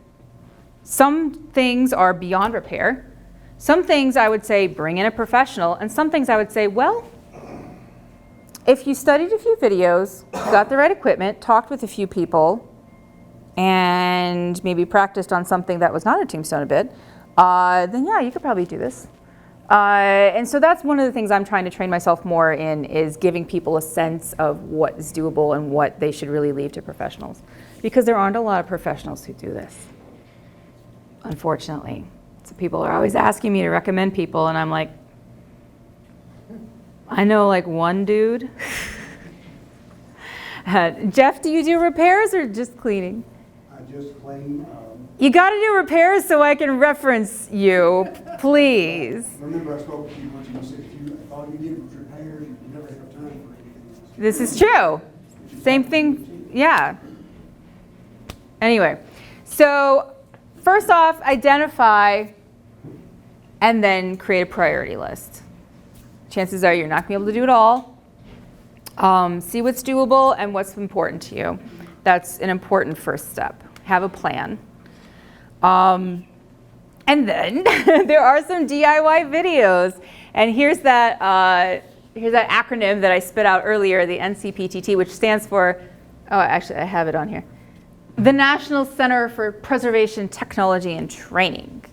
some things are beyond repair. Some things I would say bring in a professional, and some things I would say, well, if you studied a few videos, got the right equipment, talked with a few people, and maybe practiced on something that was not a tombstone a bit, then yeah, you could probably do this. And so that's one of the things I'm trying to train myself more in, is giving people a sense of what is doable and what they should really leave to professionals. Because there aren't a lot of professionals who do this, unfortunately. So people are always asking me to recommend people, and I'm like, I know like one dude. Jeff, do you do repairs or just cleaning? I just clean. You got to do repairs so I can reference you, please. Remember, I spoke to you once and you said if all you did was repairs, you never have time for anything else. This is true. Same thing, yeah. Anyway, so first off, identify and then create a priority list. Chances are you're not going to be able to do it all. See what's doable and what's important to you. That's an important first step. Have a plan. And then there are some DIY videos. And here's that acronym that I spit out earlier, the NCPTT, which stands for, actually I have it on here, the National Center for Preservation Technology and Training.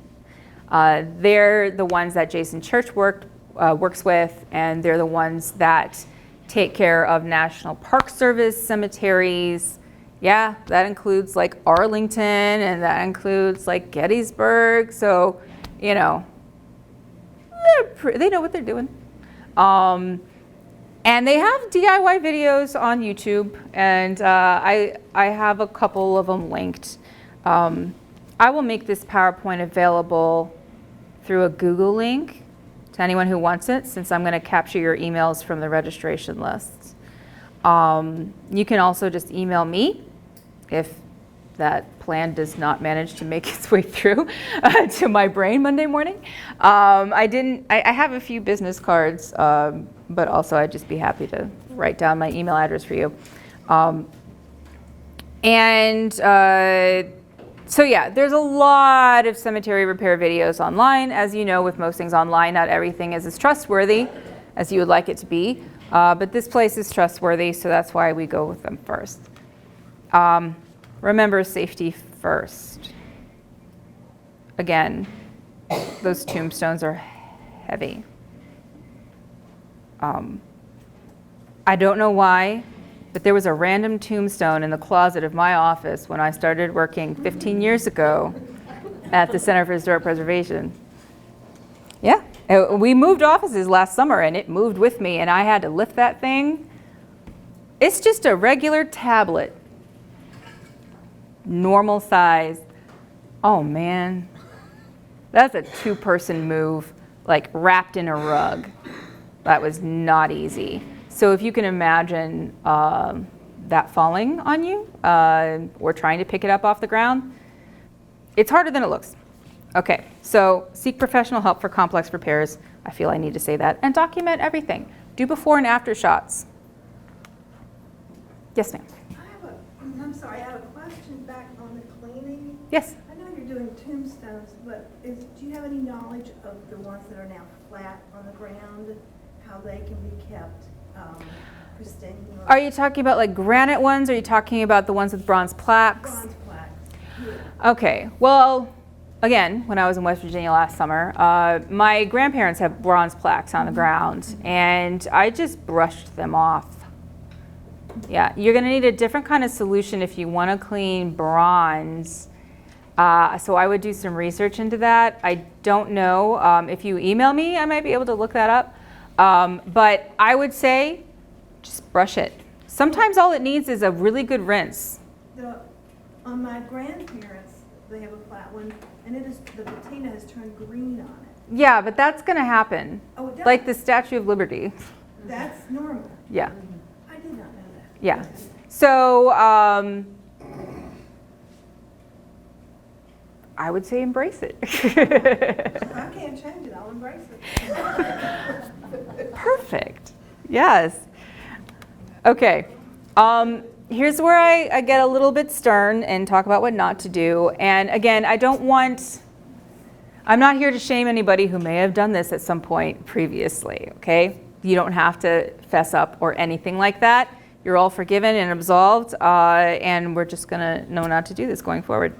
They're the ones that Jason Church works with, and they're the ones that take care of National Park Service cemeteries. Yeah, that includes like Arlington, and that includes like Gettysburg. So, they know what they're doing. And they have DIY videos on YouTube, and I have a couple of them linked. I will make this PowerPoint available through a Google link to anyone who wants it, since I'm going to capture your emails from the registration lists. You can also just email me if that plan does not manage to make its way through to my brain Monday morning. I have a few business cards, but also I'd just be happy to write down my email address for you. So yeah, there's a lot of cemetery repair videos online. As you know, with most things online, not everything is as trustworthy as you would like it to be. But this place is trustworthy, so that's why we go with them first. Remember safety first. Again, those tombstones are heavy. I don't know why, but there was a random tombstone in the closet of my office when I started working 15 years ago at the Center for Historic Preservation. Yeah, we moved offices last summer and it moved with me, and I had to lift that thing. It's just a regular tablet, normal size. Oh man, that's a two-person move, like wrapped in a rug. That was not easy. So if you can imagine that falling on you or trying to pick it up off the ground. It's harder than it looks. Okay, so seek professional help for complex repairs. I feel I need to say that. And document everything. Do before and after shots. Yes, ma'am. I'm sorry, I have a question back on the cleaning. Yes. I know you're doing tombstones, but do you have any knowledge of the ones that are now flat on the ground, how they can be kept pristine? Are you talking about like granite ones, or are you talking about the ones with bronze plaques? Bronze plaques, yeah. Okay, well, again, when I was in West Virginia last summer, my grandparents have bronze plaques on the ground, and I just brushed them off. Yeah, you're gonna need a different kind of solution if you wanna clean bronze. So I would do some research into that. I don't know, if you email me, I might be able to look that up. But I would say, just brush it. Sometimes all it needs is a really good rinse. On my grandparents, they have a flat one, and the patina has turned green on it. Yeah, but that's gonna happen. Oh, it does? Like the Statue of Liberty. That's normal. Yeah, I did not know that. yeah. So I would say embrace it. If I can't change it, I'll embrace it. Perfect. Yes. Okay. Here's where I get a little bit stern and talk about what not to do. And again, I'm not here to shame anybody who may have done this at some point previously, okay? You don't have to fess up or anything like that. You're all forgiven and absolved, and we're just gonna know not to do this going forward.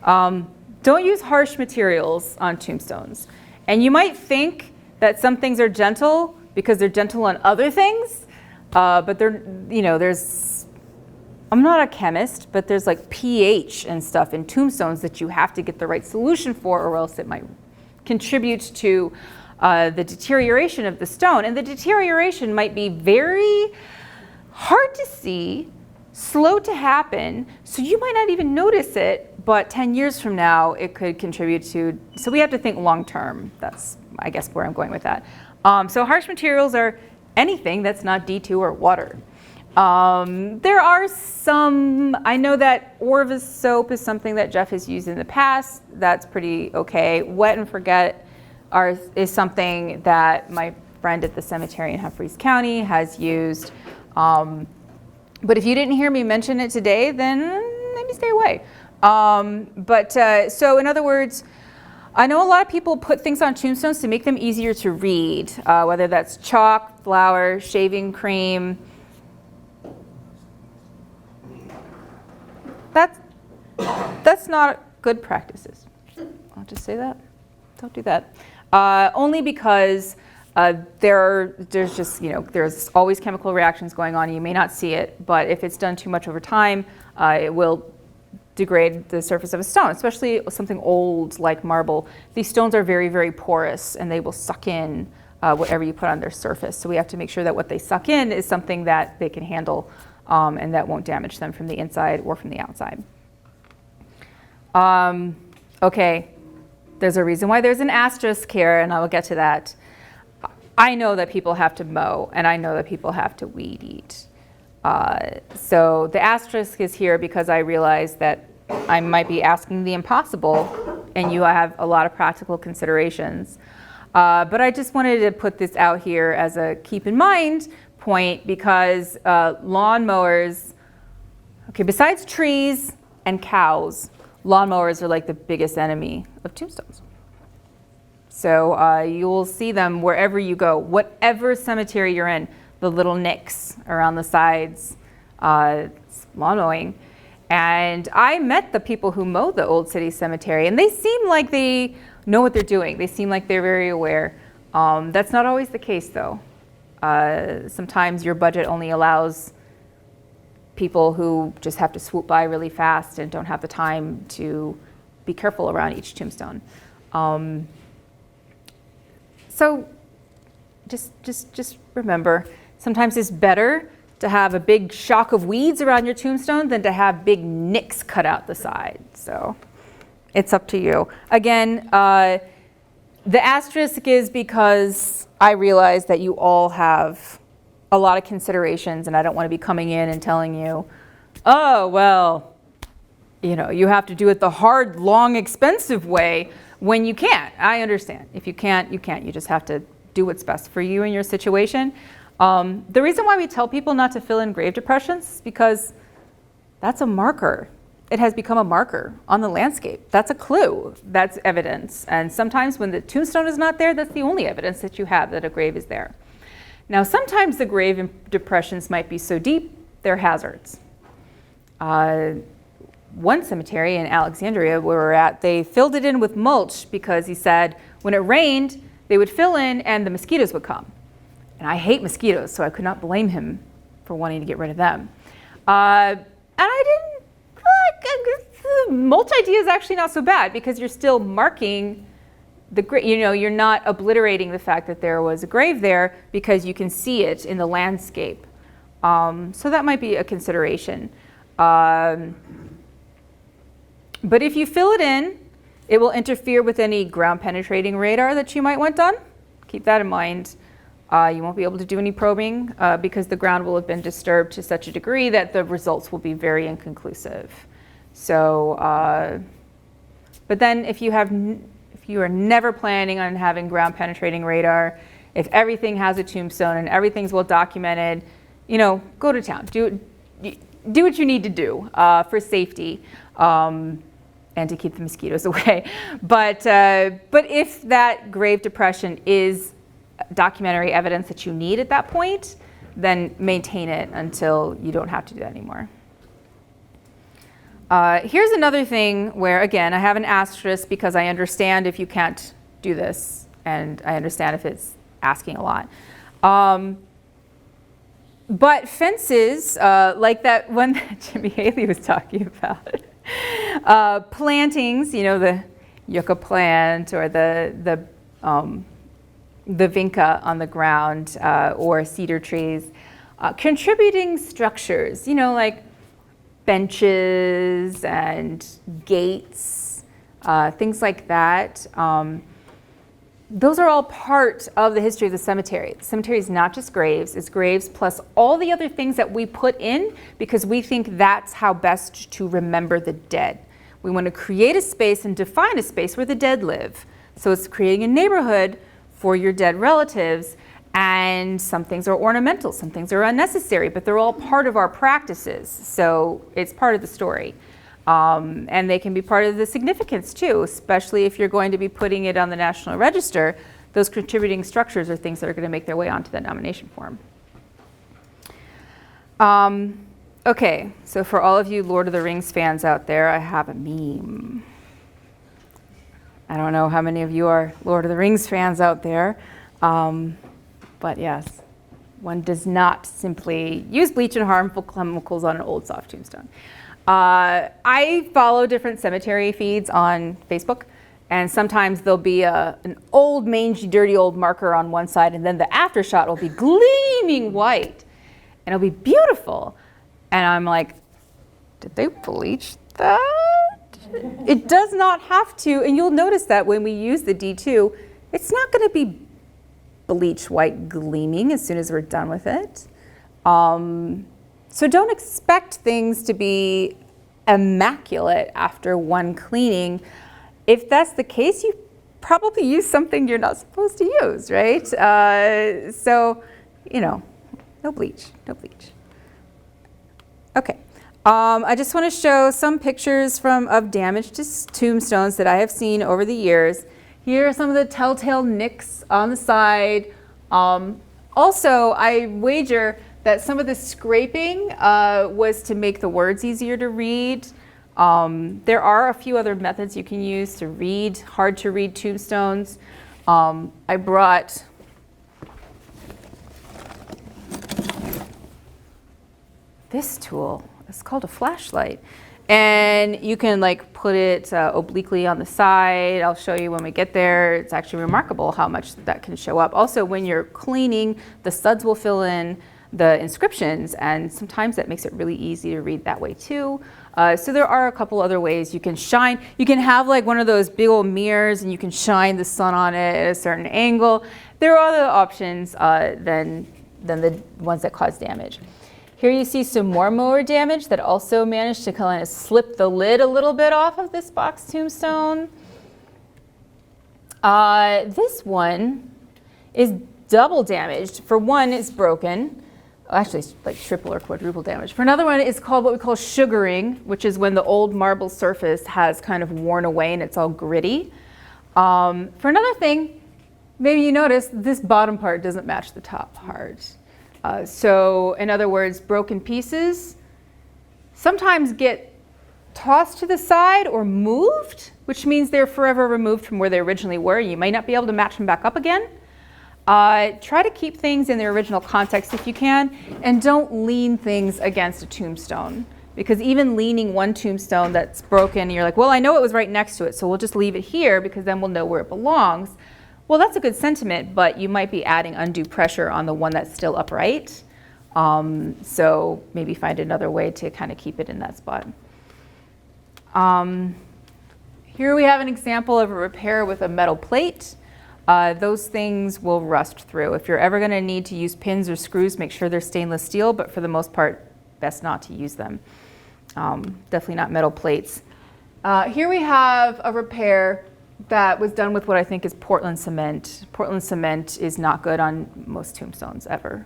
Don't use harsh materials on tombstones. And you might think that some things are gentle because they're gentle on other things, but I'm not a chemist, but there's like pH and stuff in tombstones that you have to get the right solution for, or else it might contribute to the deterioration of the stone. And the deterioration might be very hard to see, slow to happen, so you might not even notice it, but 10 years from now, it could contribute to, so we have to think long term. That's, I guess, where I'm going with that. So harsh materials are anything that's not D2 or water. There are some, I know that Orvis soap is something that Jeff has used in the past. That's pretty okay. Wet and forget is something that my friend at the cemetery in Humphreys County has used. But if you didn't hear me mention it today, then maybe stay away. So in other words, I know a lot of people put things on tombstones to make them easier to read, whether that's chalk, flour, shaving cream. That's not good practices. I'll just say that. Don't do that. Only because there's just, there's always chemical reactions going on. You may not see it, but if it's done too much over time, it will degrade the surface of a stone, especially something old like marble. These stones are very, very porous, and they will suck in whatever you put on their surface. So we have to make sure that what they suck in is something that they can handle and that won't damage them from the inside or from the outside. Okay, there's a reason why there's an asterisk here, and I will get to that. I know that people have to mow, and I know that people have to weed eat. So the asterisk is here because I realize that I might be asking the impossible, and you have a lot of practical considerations. But I just wanted to put this out here as a keep in mind point, because lawnmowers, okay, besides trees and cows, lawnmowers are like the biggest enemy of tombstones. So you will see them wherever you go, whatever cemetery you're in, the little nicks around the sides, lawn mowing. And I met the people who mow the Old City Cemetery, and they seem like they know what they're doing. They seem like they're very aware. That's not always the case, though. Sometimes your budget only allows people who just have to swoop by really fast and don't have the time to be careful around each tombstone. So just remember, sometimes it's better to have a big shock of weeds around your tombstone than to have big nicks cut out the side. So it's up to you. Again, the asterisk is because I realize that you all have a lot of considerations, and I don't want to be coming in and telling you, oh, well, you know, you have to do it the hard, long, expensive way when you can't. I understand. If you can't, you can't. You just have to do what's best for you in your situation. The reason why we tell people not to fill in grave depressions is because that's a marker. It has become a marker on the landscape. That's a clue. That's evidence. And sometimes when the tombstone is not there, that's the only evidence that you have that a grave is there. Now, sometimes the grave depressions might be so deep, they're hazards. One cemetery in Alexandria where we're at, they filled it in with mulch because he said when it rained, they would fill in and the mosquitoes would come. And I hate mosquitoes, so I could not blame him for wanting to get rid of them. And I didn't, the mulch idea is actually not so bad because you're still marking the grave. You know, you're not obliterating the fact that there was a grave there because you can see it in the landscape. So that might be a consideration. But if you fill it in, it will interfere with any ground penetrating radar that you might want done. Keep that in mind. You won't be able to do any probing because the ground will have been disturbed to such a degree that the results will be very inconclusive. So, but then if you are never planning on having ground penetrating radar, if everything has a tombstone and everything's well documented, you know, go to town. Do what you need to do for safety and to keep the mosquitoes away. But if that grave depression is documentary evidence that you need at that point, then maintain it until you don't have to do that anymore. Here's another thing where, again, I have an asterisk because I understand if you can't do this, and I understand if it's asking a lot. But fences, like that one that Jimmy Haley was talking about, plantings, you know, the yucca plant or the vinca on the ground or cedar trees, contributing structures, you know, like benches and gates, things like that. Those are all part of the history of the cemetery. The cemetery is not just graves, it's graves plus all the other things that we put in because we think that's how best to remember the dead. We want to create a space and define a space where the dead live. So it's creating a neighborhood for your dead relatives, and some things are ornamental, some things are unnecessary, but they're all part of our practices. So it's part of the story. And they can be part of the significance too, especially if you're going to be putting it on the National Register. Those contributing structures are things that are going to make their way onto the nomination form. Okay, so for all of you Lord of the Rings fans out there, I have a meme. I don't know how many of you are Lord of the Rings fans out there, but yes, one does not simply use bleach and harmful chemicals on an old soft tombstone. I follow different cemetery feeds on Facebook, and sometimes there'll be an old, mangy, dirty old marker on one side, and then the after shot will be gleaming white, and it'll be beautiful. And I'm like, did they bleach that? It does not have to, and you'll notice that when we use the D2, it's not going to be bleach white gleaming as soon as we're done with it. So don't expect things to be immaculate after one cleaning. If that's the case, you probably use something you're not supposed to use, right? So, you know, no bleach, no bleach. Okay. I just want to show some pictures of damaged tombstones that I have seen over the years. Here are some of the telltale nicks on the side. Also, I wager that some of the scraping was to make the words easier to read. There are a few other methods you can use to read hard to read tombstones. I brought this tool. It's called a flashlight. And you can like put it obliquely on the side. I'll show you when we get there. It's actually remarkable how much that can show up. Also, when you're cleaning, the suds will fill in the inscriptions, and sometimes that makes it really easy to read that way too. So there are a couple other ways you can shine. You can have like one of those big old mirrors and you can shine the sun on it at a certain angle. There are other options than than the ones that cause damage. Here you see some more mower damage that also managed to kind of slip the lid a little bit off of this box tombstone. This one is double damaged. For one, it's broken. Actually, it's like triple or quadruple damage. For another one, it's called what we call sugaring, which is when the old marble surface has kind of worn away and it's all gritty. For another thing, maybe you notice this bottom part doesn't match the top part. So in other words, broken pieces sometimes get tossed to the side or moved, which means they're forever removed from where they originally were. You might not be able to match them back up again. Try to keep things in their original context if you can, and don't lean things against a tombstone. Because even leaning one tombstone that's broken, you're like, well, I know it was right next to it, so we'll just leave it here because then we'll know where it belongs. Well, that's a good sentiment, but you might be adding undue pressure on the one that's still upright. So maybe find another way to kind of keep it in that spot. Here we have an example of a repair with a metal plate. Those things will rust through. If you're ever going to need to use pins or screws, make sure they're stainless steel, but for the most part, best not to use them. Definitely not metal plates. Here we have a repair that was done with what I think is Portland cement. Portland cement is not good on most tombstones ever.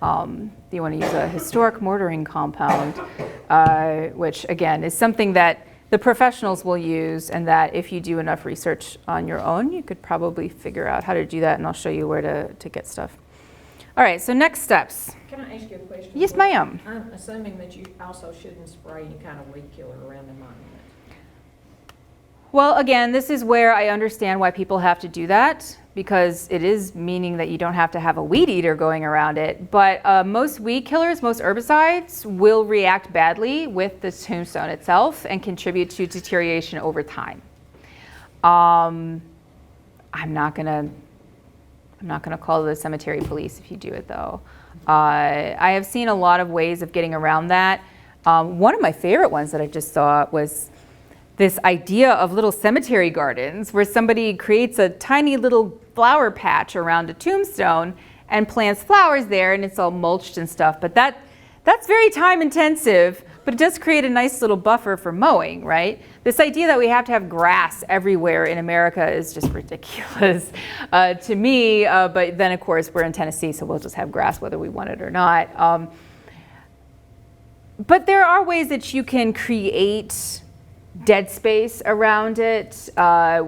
You want to use a historic mortaring compound, which again is something that the professionals will use, and that if you do enough research on your own, you could probably figure out how to do that, and I'll show you where to get stuff. All right, so next steps. Can I ask you a question? Yes, ma'am. I'm assuming that you also shouldn't spray any kind of weed killer around the monument. Well, again, this is where I understand why people have to do that, because it is meaning that you don't have to have a weed eater going around it. But most weed killers, most herbicides will react badly with the tombstone itself and contribute to deterioration over time. I'm not gonna call the cemetery police if you do it, though. I have seen a lot of ways of getting around that. One of my favorite ones that I just saw was this idea of little cemetery gardens where somebody creates a tiny little flower patch around a tombstone and plants flowers there, and it's all mulched and stuff. But that's very time intensive, but it does create a nice little buffer for mowing, right? This idea that we have to have grass everywhere in America is just ridiculous to me. But then, of course, we're in Tennessee, so we'll just have grass whether we want it or not. But there are ways that you can create dead space around it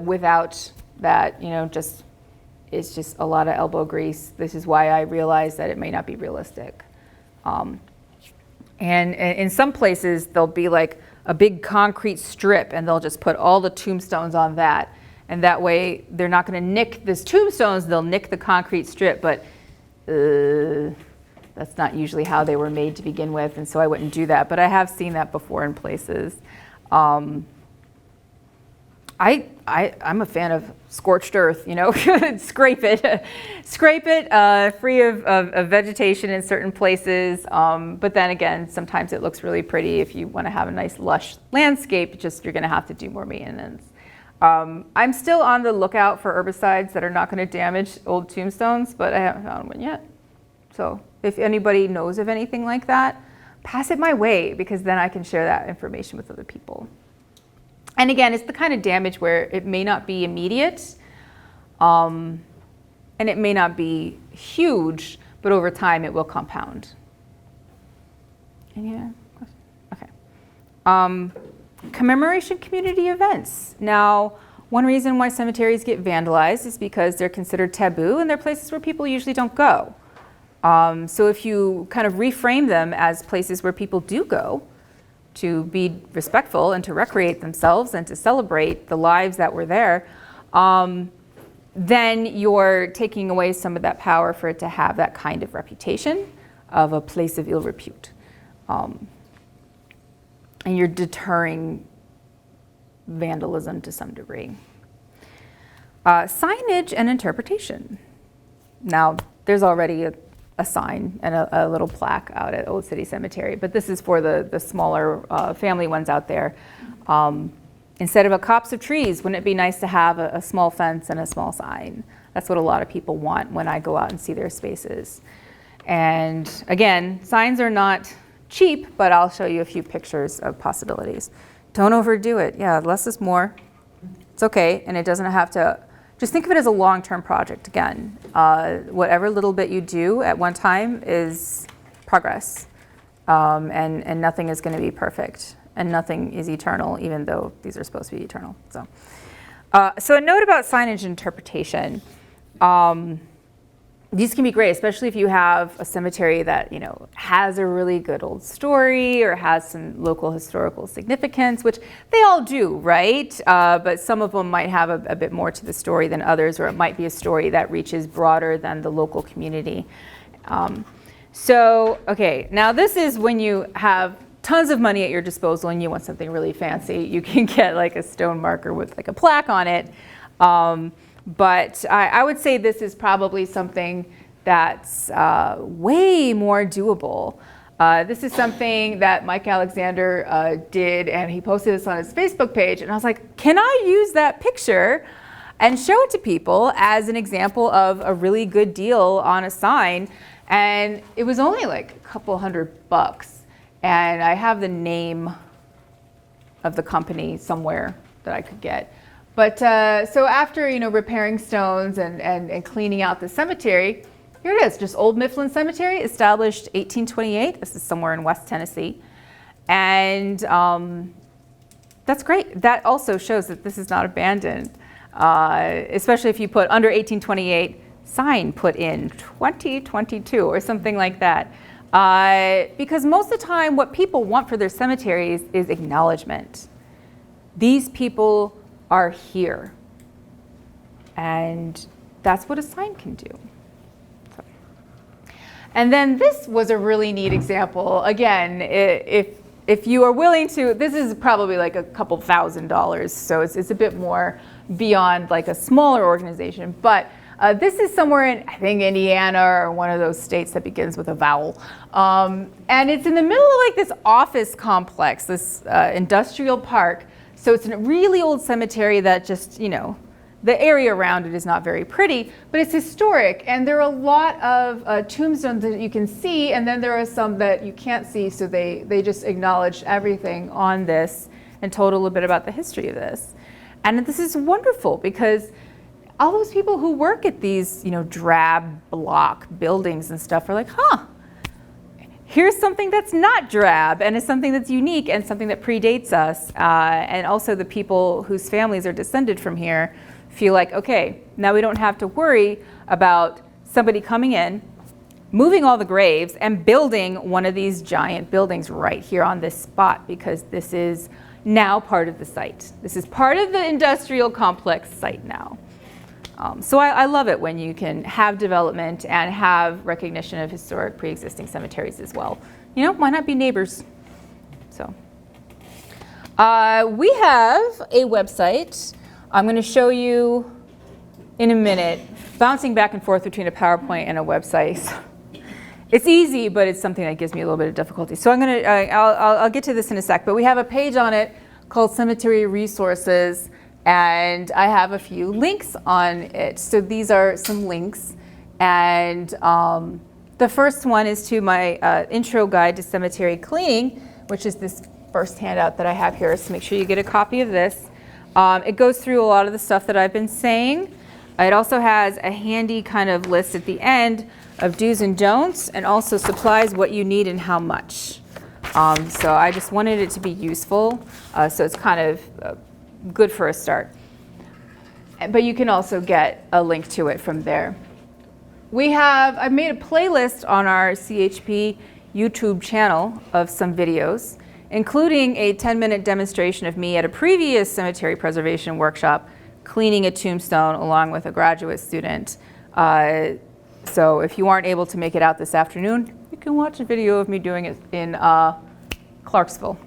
without that, it's just a lot of elbow grease. This is why I realized that it may not be realistic. And in some places, there'll be like a big concrete strip, and they'll just put all the tombstones on that. And that way, they're not going to nick these tombstones, they'll nick the concrete strip, but that's not usually how they were made to begin with, and so I wouldn't do that. But I have seen that before in places. I'm a fan of scorched earth, scrape it free of vegetation in certain places. But then again, sometimes it looks really pretty. If you want to have a nice lush landscape, you're going to have to do more maintenance. I'm still on the lookout for herbicides that are not going to damage old tombstones, but I haven't found one yet. So if anybody knows of anything like that, pass it my way, because then I can share that information with other people. And again, it's the kind of damage where it may not be immediate, and it may not be huge, but over time it will compound. Any other questions? Okay. Commemoration community events. Now, one reason why cemeteries get vandalized is because they're considered taboo, and they're places where people usually don't go. So if you kind of reframe them as places where people do go to be respectful and to recreate themselves and to celebrate the lives that were there, then you're taking away some of that power for it to have that kind of reputation of a place of ill repute. And you're deterring vandalism to some degree. Signage and interpretation. Now, there's already a sign and a little plaque out at Old City Cemetery, but this is for the smaller family ones out there. Instead of a copse of trees, wouldn't it be nice to have a small fence and a small sign? That's what a lot of people want when I go out and see their spaces. And again, signs are not cheap, but I'll show you a few pictures of possibilities. Don't overdo it. Yeah, less is more. It's okay, and it doesn't have to, just think of it as a long-term project again. Whatever little bit you do at one time is progress, and nothing is going to be perfect, and nothing is eternal, even though these are supposed to be eternal. So a note about signage interpretation. These can be great, especially if you have a cemetery that, you know, has a really good old story or has some local historical significance, which they all do, right? But some of them might have a bit more to the story than others, or it might be a story that reaches broader than the local community. Okay, now this is when you have tons of money at your disposal and you want something really fancy. You can get like a stone marker with like a plaque on it. But I would say this is probably something that's way more doable. This is something that Mike Alexander did, and he posted this on his Facebook page. And I was like, can I use that picture and show it to people as an example of a really good deal on a sign? And it was only like a couple $100. And I have the name of the company somewhere that I could get. But so after, you know, repairing stones and cleaning out the cemetery, here it is, just Old Mifflin Cemetery, established 1828. This is somewhere in West Tennessee. And that's great. That also shows that this is not abandoned, especially if you put under 1828, sign put in 2022 or something like that. Because most of the time what people want for their cemeteries is acknowledgement. These people are here, and that's what a sign can do. So. And then this was a really neat example. Again, if you are willing to, this is probably like a couple $1,000s, so it's a bit more beyond like a smaller organization, but this is somewhere in, I think, Indiana or one of those states that begins with a vowel. And it's in the middle of like this office complex, this industrial park. So it's a really old cemetery that just, you know, the area around it is not very pretty, but it's historic. And there are a lot of tombstones that you can see, and then there are some that you can't see, so they just acknowledge everything on this and told a little bit about the history of this. And this is wonderful because all those people who work at these, you know, drab block buildings and stuff are like, huh, here's something that's not drab and is something that's unique and something that predates us. And also the people whose families are descended from here feel like, okay, now we don't have to worry about somebody coming in, moving all the graves and building one of these giant buildings right here on this spot, because this is now part of the site. This is part of the industrial complex site now. So I love it when you can have development and have recognition of historic pre-existing cemeteries as well. You know, why not be neighbors? So we have a website. I'm going to show you in a minute, bouncing back and forth between a PowerPoint and a website. It's easy, but it's something that gives me a little bit of difficulty. So I'll get to this in a sec, but we have a page on it called Cemetery Resources. And I have a few links on it. So these are some links. And the first one is to my intro guide to cemetery cleaning, which is this first handout that I have here. So make sure you get a copy of this. It goes through a lot of the stuff that I've been saying. It also has a handy kind of list at the end of do's and don'ts, and also supplies what you need and how much. So I just wanted it to be useful. So it's kind of good for a start. But you can also get a link to it from there. I've made a playlist on our CHP YouTube channel of some videos, including a 10-minute demonstration of me at a previous cemetery preservation workshop cleaning a tombstone along with a graduate student. So if you aren't able to make it out this afternoon, you can watch a video of me doing it in Clarksville.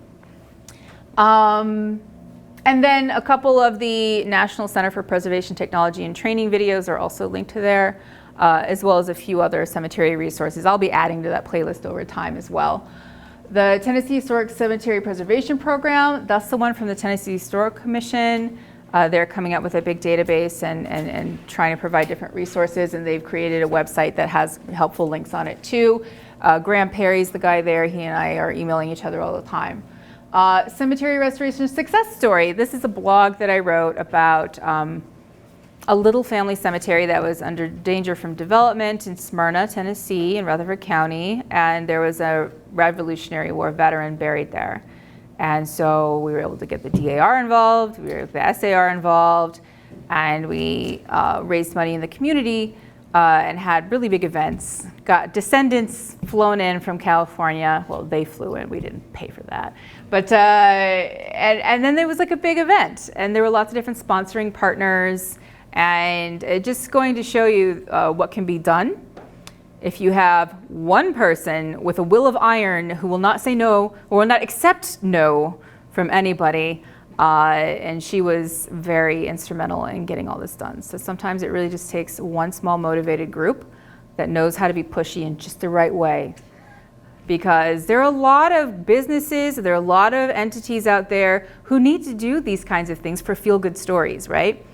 And then a couple of the National Center for Preservation Technology and Training videos are also linked to there, as well as a few other cemetery resources. I'll be adding to that playlist over time as well. The Tennessee Historic Cemetery Preservation Program, that's the one from the Tennessee Historic Commission. They're coming up with a big database and trying to provide different resources, and they've created a website that has helpful links on it too. Graham Perry's the guy there. He and I are emailing each other all the time. Cemetery Restoration Success Story. This is a blog that I wrote about a little family cemetery that was under danger from development in Smyrna, Tennessee, in Rutherford County, and there was a Revolutionary War veteran buried there. And so we were able to get the DAR involved, we were the SAR involved, and we raised money in the community and had really big events. Got descendants flown in from California. Well, they flew in, we didn't pay for that. But, and then there was like a big event, and there were lots of different sponsoring partners, and just going to show you what can be done if you have one person with a will of iron who will not say no or will not accept no from anybody. And she was very instrumental in getting all this done. So sometimes it really just takes one small motivated group that knows how to be pushy in just the right way. Because there are a lot of businesses, there are a lot of entities out there who need to do these kinds of things for feel-good stories, right?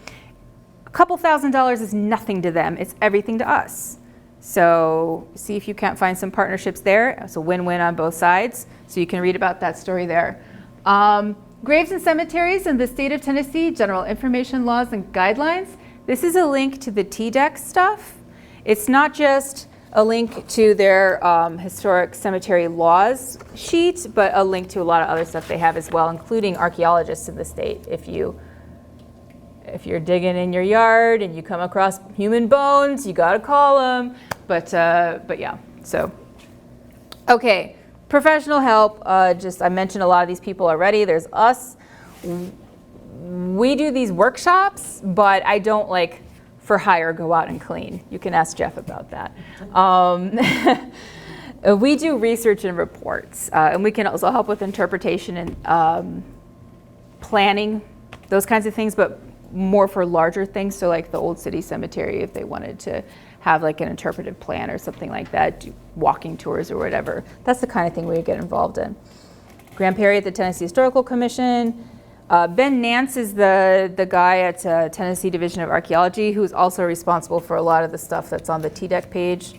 A couple $1,000s is nothing to them, it's everything to us. So see if you can't find some partnerships there. It's a win-win on both sides. So you can read about that story there. Graves and Cemeteries in the State of Tennessee, General Information Laws and Guidelines. This is a link to the TDEC stuff. It's not just a link to their historic cemetery laws sheet, but a link to a lot of other stuff they have as well, including archaeologists in the state. If you're digging in your yard and you come across human bones, you gotta call them. But yeah, so. Okay, professional help. I mentioned a lot of these people already. There's us. We do these workshops, but I don't like for hire go out and clean. You can ask Jeff about that. We do research and reports, and we can also help with interpretation and planning, those kinds of things, but more for larger things. So like the Old City Cemetery, if they wanted to have like an interpretive plan or something like that, do walking tours or whatever. That's the kind of thing we get involved in. Graham Perry at the Tennessee Historical Commission. Ben Nance is the guy at Tennessee Division of Archaeology, who's also responsible for a lot of the stuff that's on the TDEC page.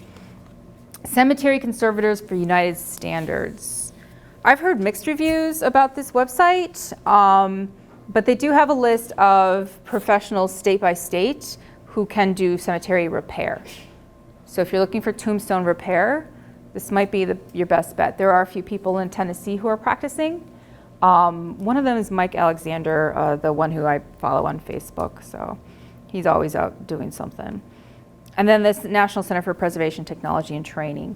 Cemetery Conservators for United Standards. I've heard mixed reviews about this website, but they do have a list of professionals state by state who can do cemetery repair. So if you're looking for tombstone repair, this might be your best bet. There are a few people in Tennessee who are practicing. One of them is Mike Alexander, the one who I follow on Facebook. So he's always out doing something. And then this National Center for Preservation Technology and Training.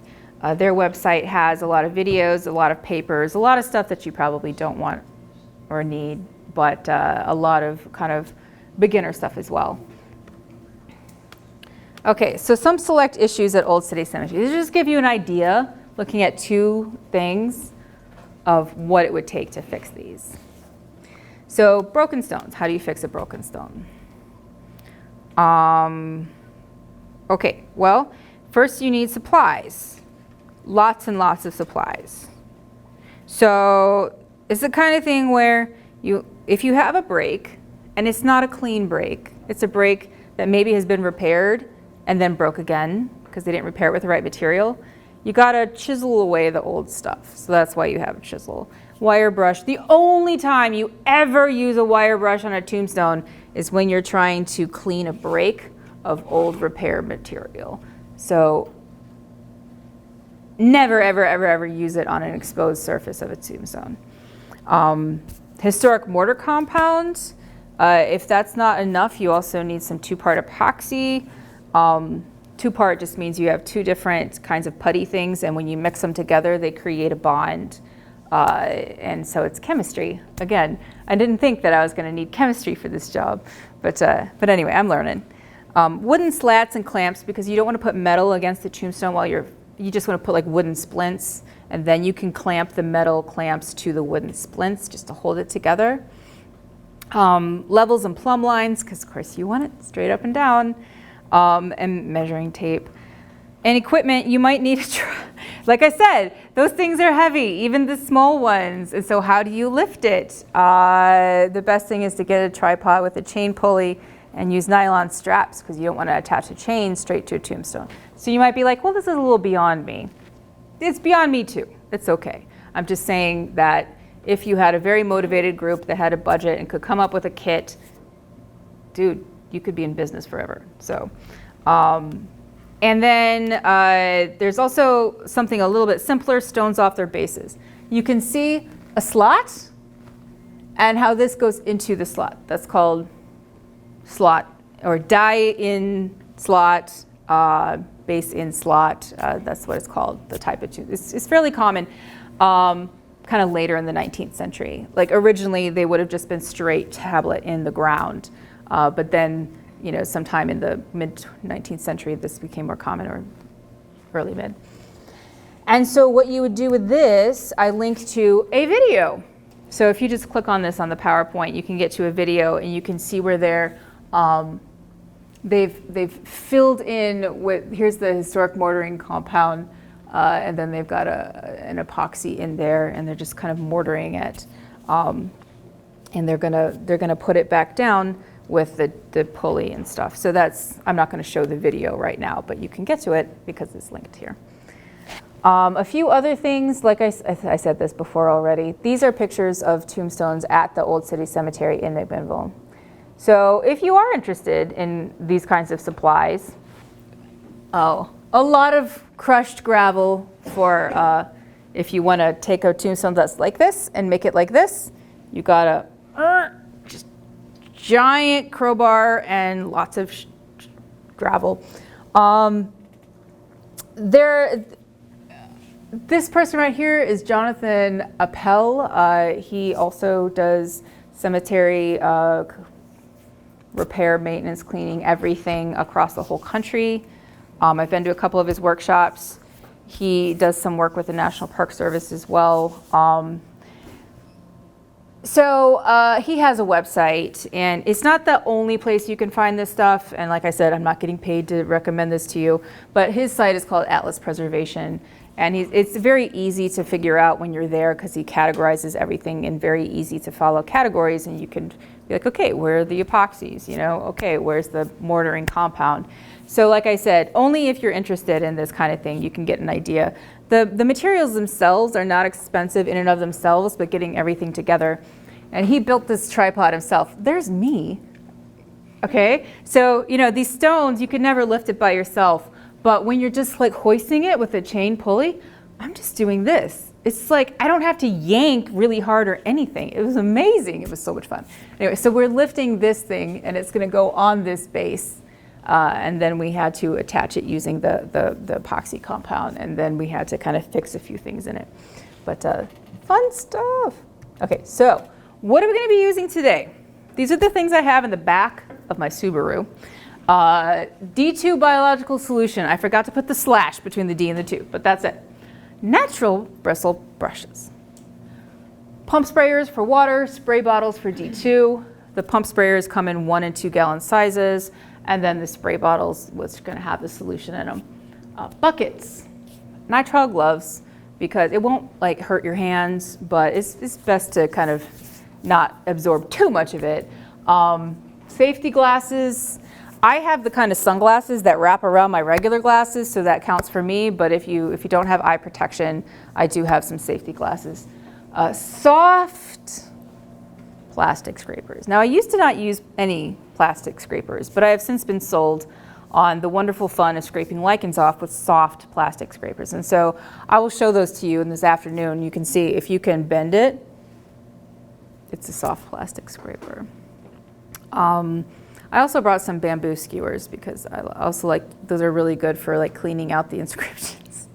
Their website has a lot of videos, a lot of papers, a lot of stuff that you probably don't want or need, but a lot of kind of beginner stuff as well. Okay, so some select issues at Old City Cemetery. These just give you an idea, looking at two things, of what it would take to fix these. So broken stones, how do you fix a broken stone? Okay, well, first you need supplies. Lots and lots of supplies. So it's the kind of thing where if you have a break, and it's not a clean break, it's a break that maybe has been repaired and then broke again because they didn't repair it with the right material, you gotta chisel away the old stuff. So that's why you have a chisel. Wire brush. The only time you ever use a wire brush on a tombstone is when you're trying to clean a break of old repair material. So never, ever, ever, ever use it on an exposed surface of a tombstone. Historic mortar compound. If that's not enough, you also need some two-part epoxy. Two-part just means you have two different kinds of putty things, and when you mix them together, they create a bond. And so it's chemistry. Again, I didn't think that I was going to need chemistry for this job, but anyway, I'm learning. Wooden slats and clamps, because you don't want to put metal against the tombstone while you just want to put like wooden splints, and then you can clamp the metal clamps to the wooden splints just to hold it together. Levels and plumb lines, because of course you want it straight up and down, and measuring tape. And equipment, you might need like I said, those things are heavy, even the small ones. And so how do you lift it? The best thing is to get a tripod with a chain pulley and use nylon straps because you don't want to attach a chain straight to a tombstone. So you might be like, well, this is a little beyond me. It's beyond me too. It's okay. I'm just saying that if you had a very motivated group that had a budget and could come up with a kit, dude, you could be in business forever. So, and then there's also something a little bit simpler, stones off their bases. You can see a slot and how this goes into the slot. That's called slot or die in slot, base in slot. That's what it's called, the type of tomb. It's fairly common kind of later in the 19th century. Like originally they would have just been straight tablet in the ground. But then, you know, sometime in the mid-19th century, this became more common, or early mid. And so what you would do with this, I linked to a video. So if you just click on this on the PowerPoint, you can get to a video and you can see where they've filled in with, here's the historic mortaring compound, and then they've got an epoxy in there, and they're just kind of mortaring it. And they're gonna put it back down with the pulley and stuff. So that's, I'm not gonna show the video right now, but you can get to it because it's linked here. A few other things, like I said this before already, these are pictures of tombstones at the Old City Cemetery in McMinnville. So if you are interested in these kinds of supplies, a lot of crushed gravel for if you wanna take a tombstone that's like this and make it like this, you gotta just giant crowbar and lots of gravel. This person right here is Jonathan Appel. He also does cemetery repair, maintenance, cleaning, everything across the whole country. I've been to a couple of his workshops. He does some work with the National Park Service as well. So he has a website, and it's not the only place you can find this stuff. And like I said, I'm not getting paid to recommend this to you, but his site is called Atlas Preservation. And it's very easy to figure out when you're there because he categorizes everything in very easy to follow categories. And you can be like, okay, where are the epoxies? You know, okay, where's the mortaring compound? So like I said, only if you're interested in this kind of thing, you can get an idea. The materials themselves are not expensive in and of themselves, but getting everything together. And he built this tripod himself. There's me, okay? So, you know, these stones, you could never lift it by yourself, but when you're just like hoisting it with a chain pulley, I'm just doing this. It's like, I don't have to yank really hard or anything. It was amazing. It was so much fun. Anyway, so we're lifting this thing and it's gonna go on this base. And then we had to attach it using the epoxy compound, and then we had to kind of fix a few things in it. But fun stuff. Okay, so what are we going to be using today? These are the things I have in the back of my Subaru. D2 biological solution. I forgot to put the slash between the D and the 2, but that's it. Natural bristle brushes. Pump sprayers for water, spray bottles for D2. The pump sprayers come in 1 and 2 gallon sizes. And then the spray bottles was going to have the solution in them. Buckets, nitrile gloves, because it won't like hurt your hands, but it's best to kind of not absorb too much of it. Safety glasses. I have the kind of sunglasses that wrap around my regular glasses, so that counts for me. But if you don't have eye protection, I do have some safety glasses. Soft plastic scrapers. Now I used to not use any plastic scrapers, but I have since been sold on the wonderful fun of scraping lichens off with soft plastic scrapers. And so I will show those to you in this afternoon. You can see if you can bend it, it's a soft plastic scraper. I also brought some bamboo skewers because I also like, those are really good for like cleaning out the inscriptions.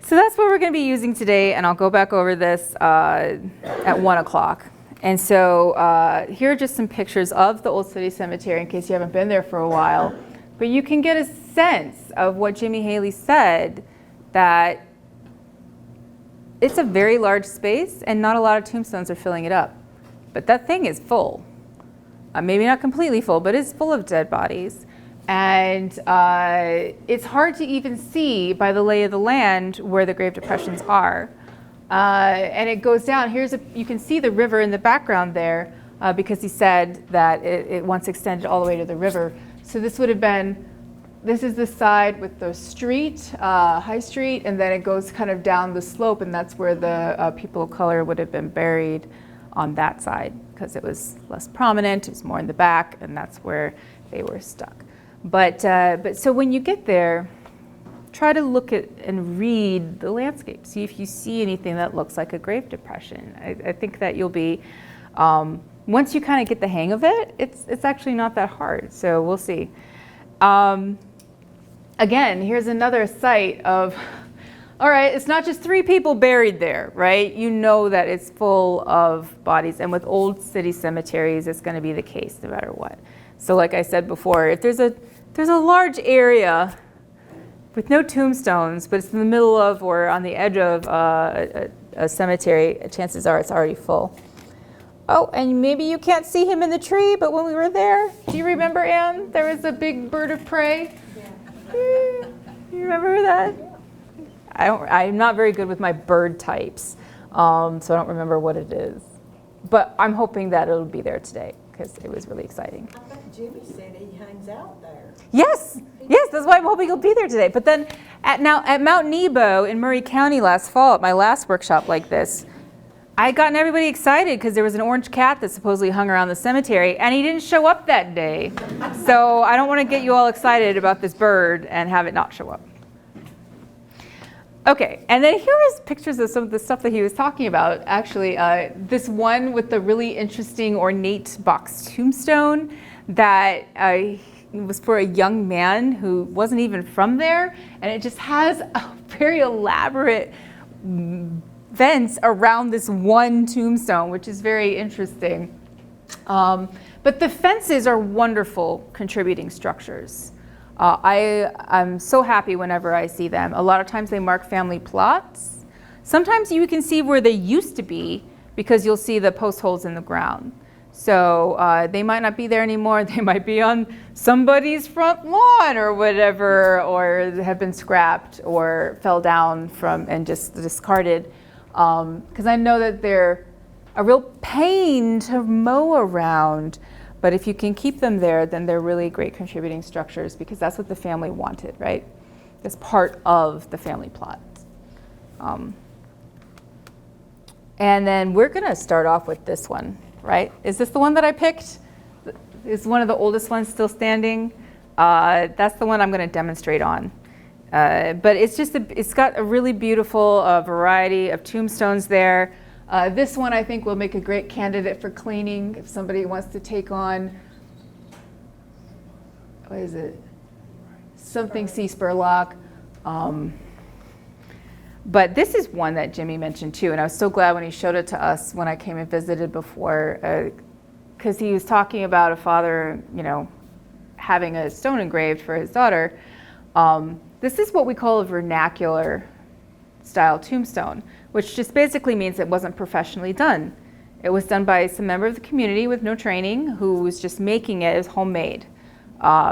So that's what we're going to be using today, and I'll go back over this at 1 o'clock. And so here are just some pictures of the Old City Cemetery in case you haven't been there for a while. But you can get a sense of what Jimmy Haley said, that it's a very large space and not a lot of tombstones are filling it up. But that thing is full. Maybe not completely full, but it's full of dead bodies. And it's hard to even see by the lay of the land where the grave depressions are. And it goes down. You can see the river in the background there because he said that it once extended all the way to the river. So this would have been, this is the side with the street, High Street, and then it goes kind of down the slope, and that's where the people of color would have been buried on that side because it was less prominent, it was more in the back, and that's where they were stuck. But so when you get there, try to look at and read the landscape. See if you see anything that looks like a grave depression. I think that you'll be, once you kind of get the hang of it, it's actually not that hard. So we'll see. Again, here's another site of, all right, it's not just 3 people buried there, right? You know that it's full of bodies. And with old city cemeteries, it's going to be the case no matter what. So like I said before, if there's a large area with no tombstones, but it's in the middle of or on the edge of a cemetery, chances are it's already full. Oh, and maybe you can't see him in the tree, but when we were there, do you remember, Anne? There was a big bird of prey. Yeah. You remember that? I'm not very good with my bird types, so I don't remember what it is. But I'm hoping that it'll be there today because it was really exciting. I think Jimmy said he hangs out there. Yes, that's why I'm hoping he'll be there today. But then at Mount Nebo in Murray County last fall, at my last workshop like this, I had gotten everybody excited because there was an orange cat that supposedly hung around the cemetery, and he didn't show up that day. So I don't want to get you all excited about this bird and have it not show up. Okay, and then here is pictures of some of the stuff that he was talking about. Actually, this one with the really interesting ornate box tombstone that was for a young man who wasn't even from there, and it just has a very elaborate fence around this one tombstone, which is very interesting. But the fences are wonderful contributing structures. I'm so happy whenever I see them. A lot of times they mark family plots. Sometimes you can see where they used to be because you'll see the post holes in the ground. So they might not be there anymore. They might be on somebody's front lawn or whatever, or have been scrapped or fell down from and just discarded. Because I know that they're a real pain to mow around. But if you can keep them there, then they're really great contributing structures because that's what the family wanted, right? It's part of the family plot. And then we're going to start off with this one, right? Is this the one that I picked? Is one of the oldest ones still standing? That's the one I'm going to demonstrate on. But it's just it's got a really beautiful variety of tombstones there. This one I think will make a great candidate for cleaning if somebody wants to take on, what is it? Something C. Spurlock. But this is one that Jimmy mentioned too, and I was so glad when he showed it to us when I came and visited before, because he was talking about a father, having a stone engraved for his daughter. This is what we call a vernacular style tombstone, which just basically means it wasn't professionally done. It was done by some member of the community with no training who was just making it as homemade,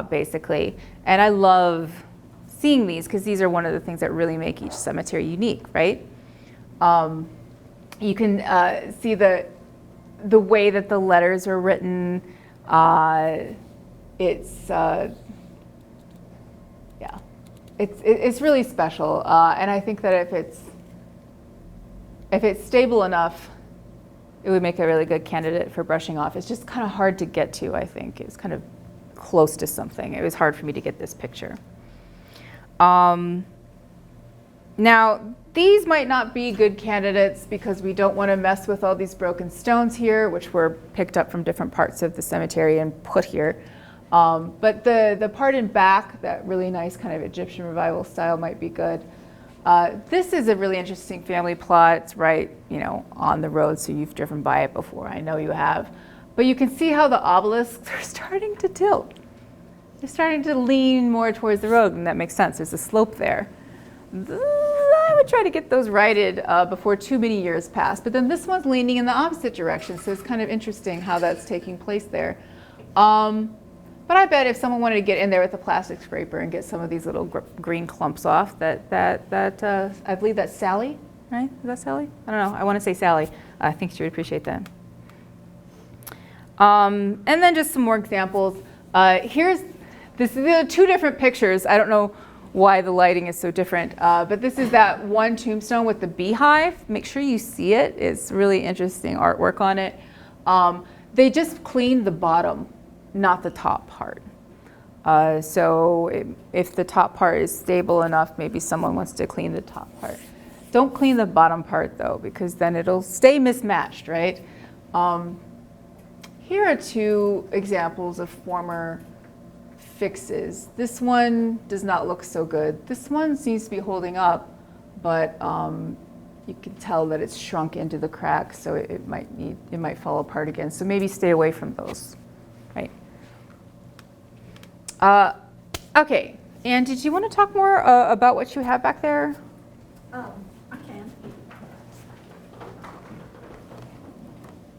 basically. And I love seeing these because these are one of the things that really make each cemetery unique, right? You can see the way that the letters are written. It's really special, and I think that if it's stable enough, it would make a really good candidate for brushing off. It's just kind of hard to get to, I think. It's kind of close to something. It was hard for me to get this picture. Now, these might not be good candidates because we don't want to mess with all these broken stones here, which were picked up from different parts of the cemetery and put here. But the part in back, that really nice kind of Egyptian revival style might be good. This is a really interesting family plot. It's right, on the road, so you've driven by it before. I know you have. But you can see how the obelisks are starting to tilt. They're starting to lean more towards the road, and that makes sense. There's a slope there. I would try to get those righted before too many years pass. But then this one's leaning in the opposite direction, so it's kind of interesting how that's taking place there. But I bet if someone wanted to get in there with a plastic scraper and get some of these little green clumps off, I believe that's Sally, right? Is that Sally? I don't know. I want to say Sally. I think she would appreciate that. And then just some more examples. These are two different pictures. I don't know why the lighting is so different, but this is that one tombstone with the beehive. Make sure you see it. It's really interesting artwork on it. They just cleaned the bottom, not the top part. So if the top part is stable enough, maybe someone wants to clean the top part. Don't clean the bottom part though, because then it'll stay mismatched, right? Here are two examples of former fixes. This one does not look so good. This one seems to be holding up, but you can tell that it's shrunk into the cracks, so it might fall apart again. So maybe stay away from those, right? Okay, and did you want to talk more about what you have back there? I can.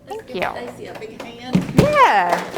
Thank you. Stacy a big hand. Yeah.